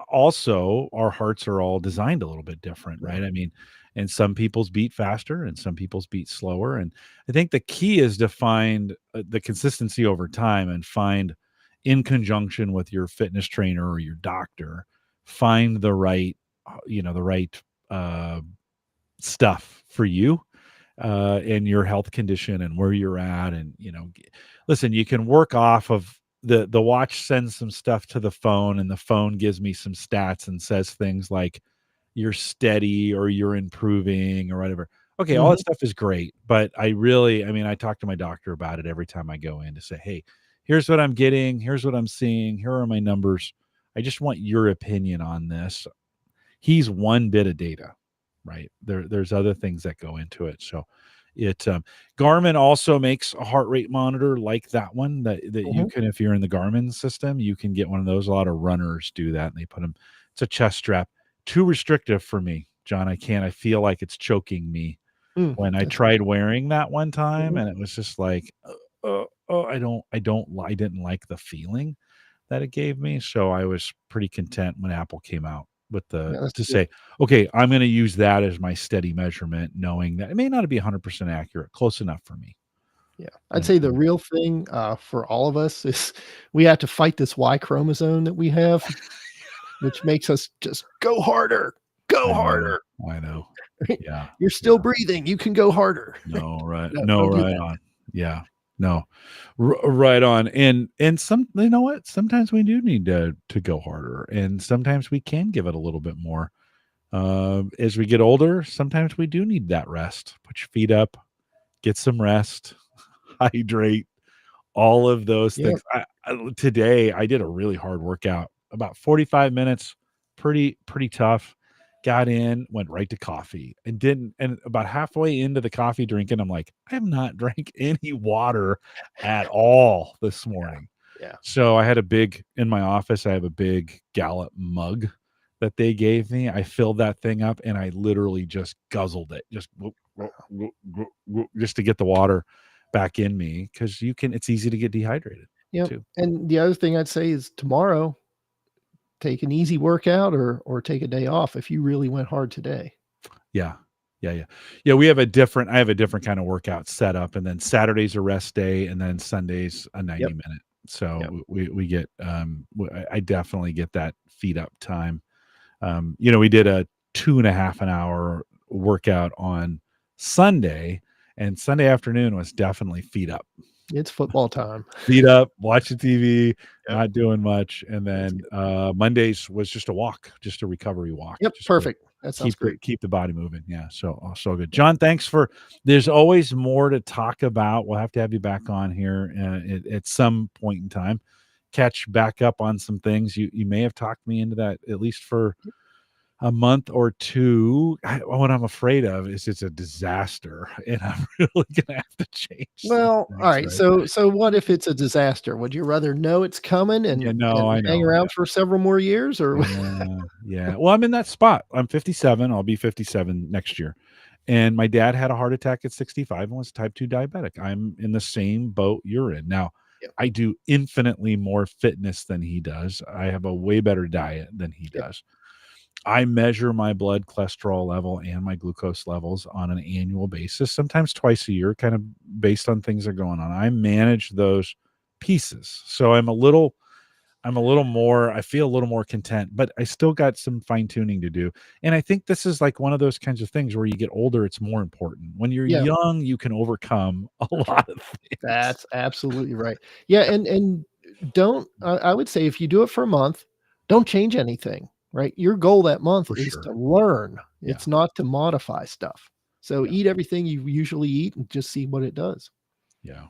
also our hearts are all designed a little bit different, right? I mean, and some people's beat faster and some people's beat slower. And I think the key is to find the consistency over time and find, in conjunction with your fitness trainer or your doctor, find the right, stuff for you and your health condition and where you're at. And, listen, you can work off of the watch sends some stuff to the phone and the phone gives me some stats and says things like you're steady or you're improving or whatever. Okay. All that stuff is great. But I talk to my doctor about it every time I go in to say, hey, here's what I'm getting. Here's what I'm seeing. Here are my numbers. I just want your opinion on this. He's one bit of data, right? There's other things that go into it. So Garmin also makes a heart rate monitor like that one that you can, if you're in the Garmin system, you can get one of those. A lot of runners do that and they put them, it's a chest strap. Too restrictive for me, John. I feel like it's choking me when I tried wearing that one time and it was just like, I didn't like the feeling that it gave me. So I was pretty content when Apple came out with say, okay, I'm going to use that as my steady measurement, knowing that it may not be 100% accurate, close enough for me. Yeah. I'd say the real thing for all of us is we have to fight this Y chromosome that we have, which makes us just go harder, harder. I know. Yeah. You're still breathing. You can go harder. No, right. No, right on. Yeah. No, right on. And some, you know what? Sometimes we do need to go harder, and sometimes we can give it a little bit more. As we get older, sometimes we do need that rest. Put your feet up, get some rest, hydrate, all of those things. Today I did a really hard workout, about 45 minutes, pretty tough. Got in, went right to coffee and about halfway into the coffee drinking, I'm like, I have not drank any water at all this morning. Yeah. So I had in my office, I have a big Gallup mug that they gave me. I filled that thing up and I literally just guzzled it, just to get the water back in me. Cause it's easy to get dehydrated. Yeah. Too. And the other thing I'd say is tomorrow, take an easy workout or take a day off if you really went hard today. Yeah. We have I have a different kind of workout set up, and then Saturday's a rest day, and then Sunday's a 90-minute. So we get, I definitely get that feet up time. We did a 2.5 hour workout on Sunday, and Sunday afternoon was definitely feet up. It's football time. Feet up, watching TV, not doing much. And then Mondays was just a recovery walk. Yep, perfect. That sounds great. Keep the body moving. Yeah, so good. John, thanks there's always more to talk about. We'll have to have you back on here at some point in time. Catch back up on some things. You may have talked me into that, at least for a month or two. What I'm afraid of is it's a disaster, and I'm really gonna have to change some Well, all things, right. right? So what if it's a disaster? Would you rather know it's coming Yeah, and no, I hang know. around for several more years, or Yeah, yeah. Well, I'm in that spot. I'm 57. I'll be 57 next year. And my dad had a heart attack at 65 and was type 2 diabetic. I'm in the same boat you're in. Now, Yep, I do infinitely more fitness than he does. I have a way better diet than he yep, does. I measure my blood cholesterol level and my glucose levels on an annual basis, sometimes twice a year, kind of based on things that are going on. I manage those pieces. So I'm a little more, I feel a little more content, but I still got some fine tuning to do. And I think this is like one of those kinds of things where you get older, it's more important. When you're yeah. young, you can overcome a lot of things. That's absolutely right. Yeah, and don't I would say if you do it for a month, don't change anything, right? Your goal that month For is to sure. learn. Yeah. It's not to modify stuff. So Yeah. eat everything you usually eat and just see what it does. Yeah.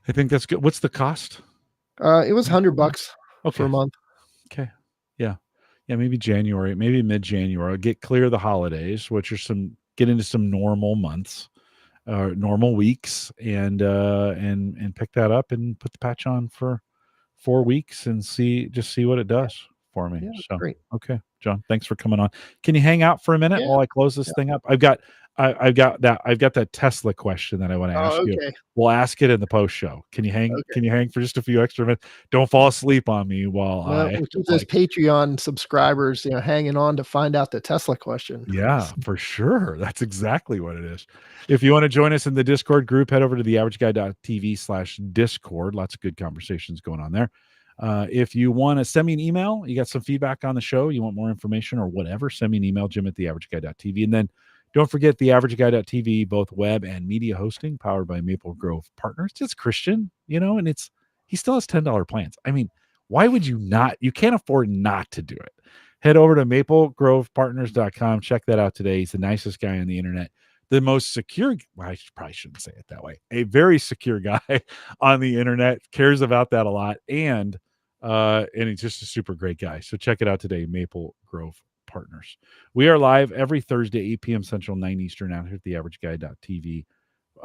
I think that's good. What's the cost? It was $100 for Okay. a month. Okay. Yeah. Yeah. Maybe January, maybe mid January. I'll get clear of the holidays, which are get into some normal months, normal weeks, and pick that up and put the patch on for 4 weeks and see what it does for me. Yeah, that's So, great. okay, John, thanks for coming on. Can you hang out for a minute Yeah, while I close this yeah. thing up? I've got that Tesla question that I want to Oh, ask you. okay, We'll ask it in the post show. okay. Can you hang for just a few extra minutes? Don't fall asleep on me while Well, I we'll keep those like Patreon subscribers, hanging on to find out the Tesla question. yeah, for sure. That's exactly what it is. If you want to join us in the Discord group, head over to theaverageguy.tv/Discord. Lots of good conversations going on there. If you want to send me an email, you got some feedback on the show, you want more information or whatever, send me an email, jim@theaverageguy.tv. And then don't forget theaverageguy.tv, both web and media hosting, powered by Maple Grove Partners. It's Christian, and he still has $10 plans. I mean, why would you not? You can't afford not to do it. Head over to maplegrovepartners.com. Check that out today. He's the nicest guy on the internet. The most secure, well, I probably shouldn't say it that way. A very secure guy on the internet, cares about that a lot, and he's just a super great guy. So check it out today, Maple Grove Partners. We are live every Thursday, 8 p.m. Central, 9 Eastern, out here at theaverageguy.tv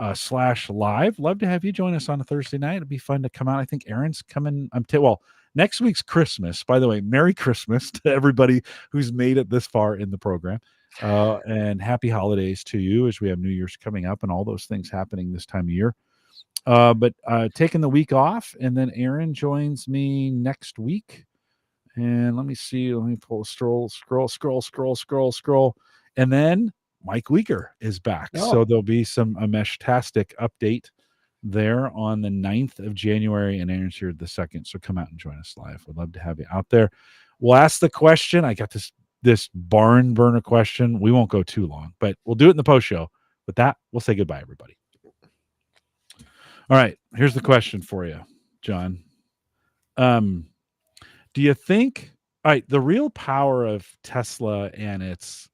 /live. Love to have you join us on a Thursday night. It'd be fun to come out. I think Aaron's coming. Next week's Christmas. By the way, Merry Christmas to everybody who's made it this far in the program. And happy holidays to you as we have New Year's coming up and all those things happening this time of year. But taking the week off, and then Aaron joins me next week. And let me see. Let me scroll. And then Mike Weeker is back. Oh, So there'll be a MeshTastic update there on the 9th of January, and Aaron's here the 2nd. So come out and join us live. We'd love to have you out there. We'll ask the question. I got this barn burner question. We won't go too long, but we'll do it in the post show. With that, we'll say goodbye, everybody. All right. Here's the question for you, John. Do you think the real power of Tesla and this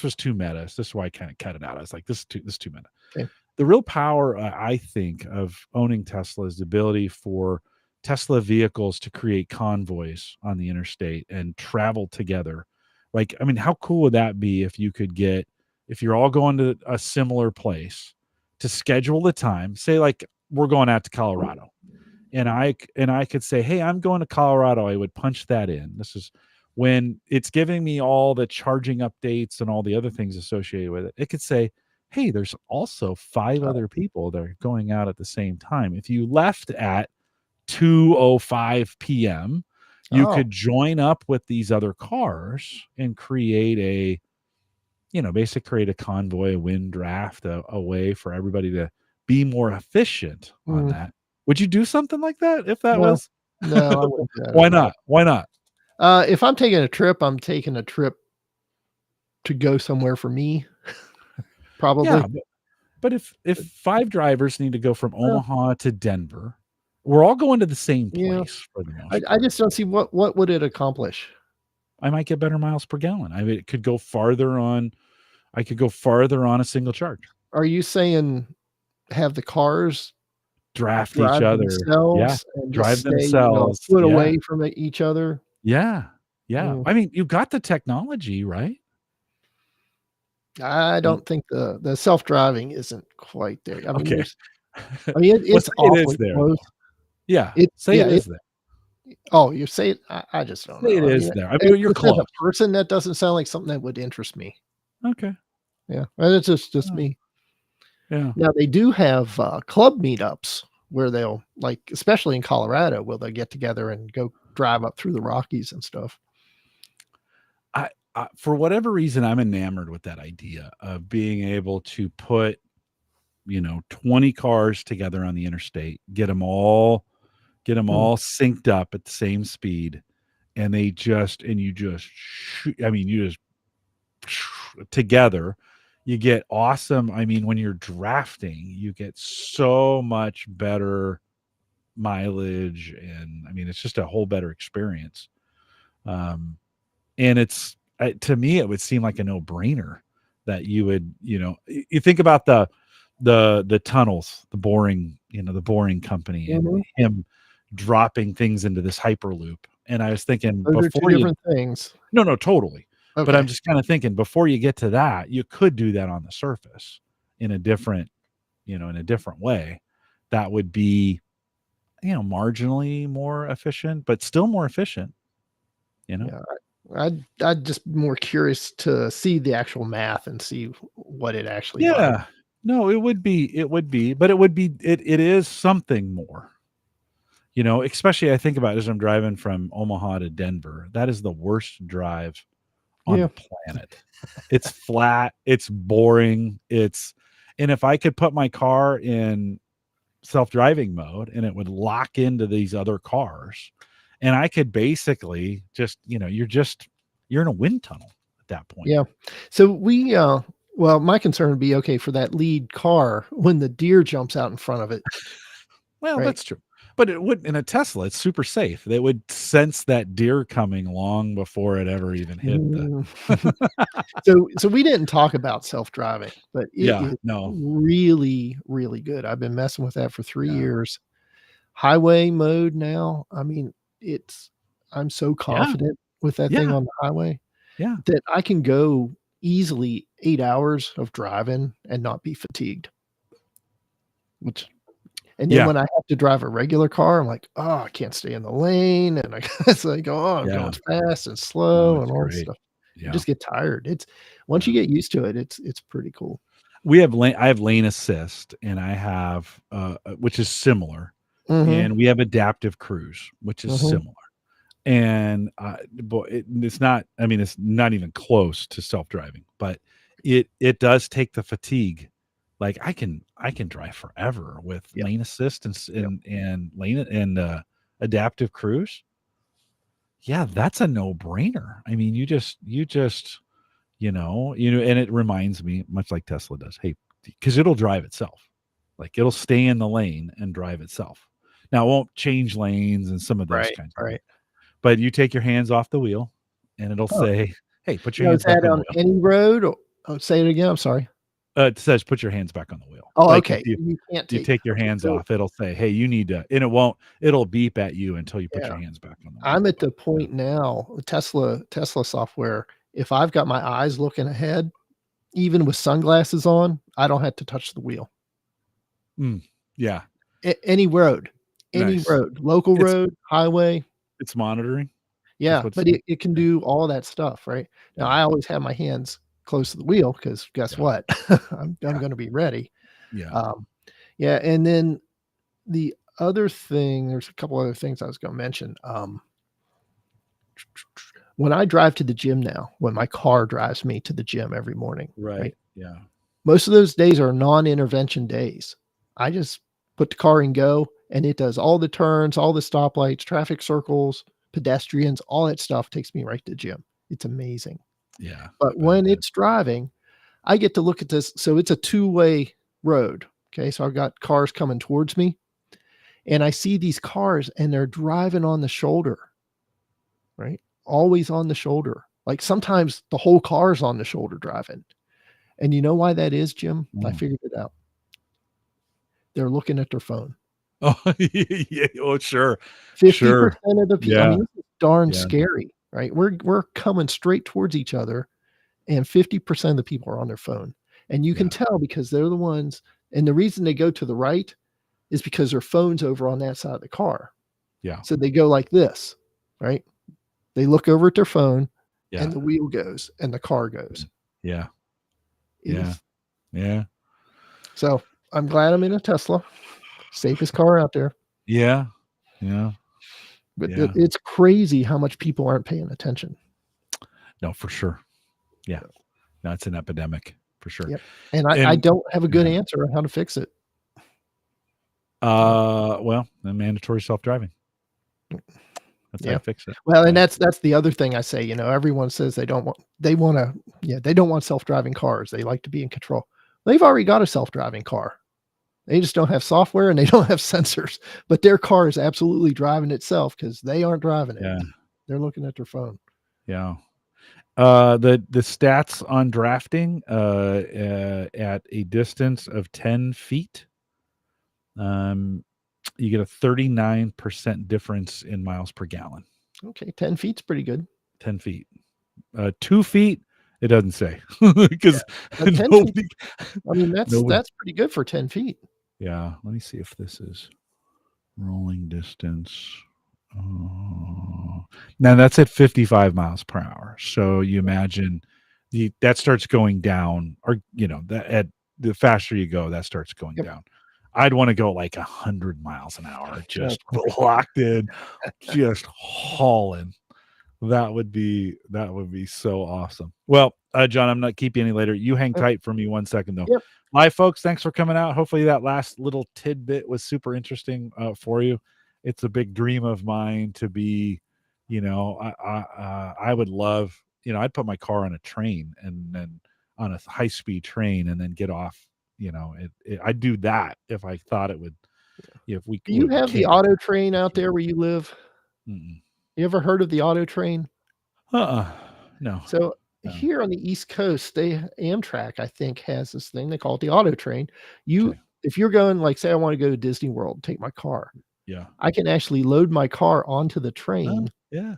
was too meta. So this is why I kind of cut it out. I was like, this is too meta. okay. The real power, I think, of owning Tesla is the ability for Tesla vehicles to create convoys on the interstate and travel together. Like, I mean, how cool would that be if if you're all going to a similar place, to schedule the time, say like we're going out to Colorado, and I could say, hey, I'm going to Colorado. I would punch that in. This is when it's giving me all the charging updates and all the other things associated with it. It could say, hey, there's also 5 other people that are going out at the same time. If you left at 2:05 p.m., you Oh, could join up with these other cars and create create a convoy, a wind draft, a way for everybody to be more efficient on mm, that. Would you do something like that if that no, was? no, I wouldn't do that Why at all. not? Why not? If I'm taking a trip to go somewhere for me, Yeah, probably. but if 5 drivers need to go from Well, Omaha to Denver, we're all going to the same yeah, place for the I most I part. just don't see what would it accomplish? I might get better miles per gallon. I mean, it could go farther on. I could go farther on a single charge. Are you saying have the cars Draft each drive other. Yeah, themselves and just drive stay, a themselves. foot Yeah, away from each other? yeah, Yeah. I mean, you got the technology, right? I don't think the self-driving isn't quite there. I mean, Okay. it's awfully close. Yeah. It is there. Oh, you say it? I just don't know. It is there. I mean, you're close. As a person, that doesn't sound like something that would interest me. Okay. Yeah, it's just me. Yeah. Now they do have club meetups where they'll, like, especially in Colorado, where they'll get together and go drive up through the Rockies and stuff. For whatever reason, I'm enamored with that idea of being able to put, 20 cars together on the interstate, get them all synced up at the same speed, and you just together, you get awesome. I mean, when you're drafting, you get so much better mileage, and I mean, it's just a whole better experience. And it's, to me, it would seem like a no-brainer that you would, you think about the tunnels, the boring company, and him dropping things into this hyperloop. And I was thinking, those are two different things. No, totally. Okay. But I'm just kind of thinking, before you get to that, you could do that on the surface in a different way. That would be, marginally more efficient, but still more efficient. Yeah, I'd just more curious to see the actual math and see what it actually. Yeah. No, it would be, but it is something more. Especially I think about it as I'm driving from Omaha to Denver. That is the worst drive on the planet. It's flat, it's boring, and if I could put my car in self-driving mode and it would lock into these other cars, and I could basically just, you're in a wind tunnel at that point. Yeah. So well, my concern would be, okay, for that lead car, when the deer jumps out in front of it. Well, right? That's true. But it would, in a Tesla, it's super safe. They would sense that deer coming long before it ever even hit the. So we didn't talk about self-driving, but it is really, really good. I've been messing with that for 3 years. Highway mode now. I mean, I'm so confident with that thing on the highway that I can go easily 8 hours of driving and not be fatigued. And then when I have to drive a regular car, I'm like, oh, I can't stay in the lane. And it's like, oh, I'm going fast and slow and all this stuff. You just get tired. Once you get used to it, it's pretty cool. I have lane assist, and I have, which is similar. And we have adaptive cruise, which is similar. And it's not even close to self-driving, but it does take the fatigue. Like I can drive forever with lane assist and lane and adaptive cruise. Yeah, that's a no-brainer. I mean, you just and it reminds me, much like Tesla does, hey, because it'll drive itself. Like it'll stay in the lane and drive itself. Now it won't change lanes and some of those kinds of things. But you take your hands off the wheel and it'll say, hey, put your hands back on the wheel. Any road? Say it again. I'm sorry. It says put your hands back on the wheel. Oh, like okay. You take your hands off, it'll say, hey, you need to, and it'll beep at you until you put your hands back on the wheel. I'm at the point now, Tesla software, if I've got my eyes looking ahead, even with sunglasses on, I don't have to touch the wheel. Yeah. Any road, local road, highway. It's monitoring. Yeah, but it can do all that stuff, right? Now, I always have my hands close to the wheel because guess what? I'm going to be ready. Yeah. And then the other thing, there's a couple other things I was going to mention. When I drive to the gym now, when my car drives me to the gym every morning, right? Yeah. Most of those days are non-intervention days. I just put the car in go, and it does all the turns, all the stoplights, traffic circles, pedestrians, all that stuff takes me right to the gym. It's amazing. Yeah. But when it's driving, I get to look at this. So it's a two-way road. Okay. So I've got cars coming towards me, and I see these cars and they're driving on the shoulder, right? Always on the shoulder. Like sometimes the whole car's on the shoulder driving. And you know why that is, Jim? I figured it out. They're looking at their phone. Oh, yeah. Oh, sure. 50% of the people. I mean, this is darn scary. right? We're coming straight towards each other, and 50% of the people are on their phone. And you can tell because they're the ones, and the reason they go to the right is because their phone's over on that side of the car. Yeah. So they go like this, right? They look over at their phone, Yeah. and the wheel goes and the car goes. Yeah. Yeah. Yeah. So I'm glad I'm in a Tesla, safest car out there. Yeah. Yeah. But it's crazy how much people aren't paying attention. No, for sure. Yeah. No, it's an epidemic for sure. Yep. And I don't have a good answer on how to fix it. Well, the mandatory self-driving. That's how you fix it. Well, and that's the other thing I say, everyone says they don't want self-driving cars. They like to be in control. They've already got a self-driving car. They just don't have software and they don't have sensors, but their car is absolutely driving itself because they aren't driving it. Yeah. They're looking at their phone. Yeah. The stats on drafting at a distance of 10 feet, you get a 39% difference in miles per gallon. Okay, 10 feet's pretty good. 10 feet. 2 feet, it doesn't say because 10 feet, I mean that's pretty good for 10 feet. Yeah, let me see if this is rolling distance. Now that's at 55 miles per hour. So you imagine that starts going down, or that at the faster you go, that starts going down. I'd want to go like 100 miles an hour, just locked in, just hauling. That would be so awesome. Well, John, I'm not keeping you any later. You hang tight for me 1 second though. Yep. Live folks, thanks for coming out. Hopefully that last little tidbit was super interesting for you. It's a big dream of mine to be, I would love, I'd put my car on a train and then on a high-speed train and then get off. I'd do that if I thought it would. If we do you have the auto train out there where you live? Mm-mm. You ever heard of the auto train? No. So here on the East Coast, Amtrak, I think, has this thing. They call it the auto train. If you're going, like, say I want to go to Disney World, take my car. Yeah. I can actually load my car onto the train. Yeah.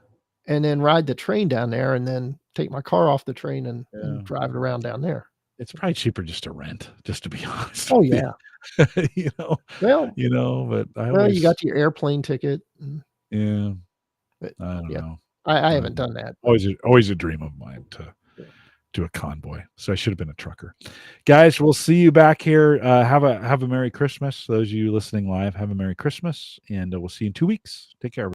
And then ride the train down there and then take my car off the train and drive it around down there. It's probably cheaper just to rent, just to be honest. Oh yeah. But you got your airplane ticket. Yeah. But, I don't know. I haven't done that. Always a dream of mine to do a convoy. So I should have been a trucker. Guys, we'll see you back here. Have a Merry Christmas. Those of you listening live, have a Merry Christmas, and we'll see you in 2 weeks. Take care.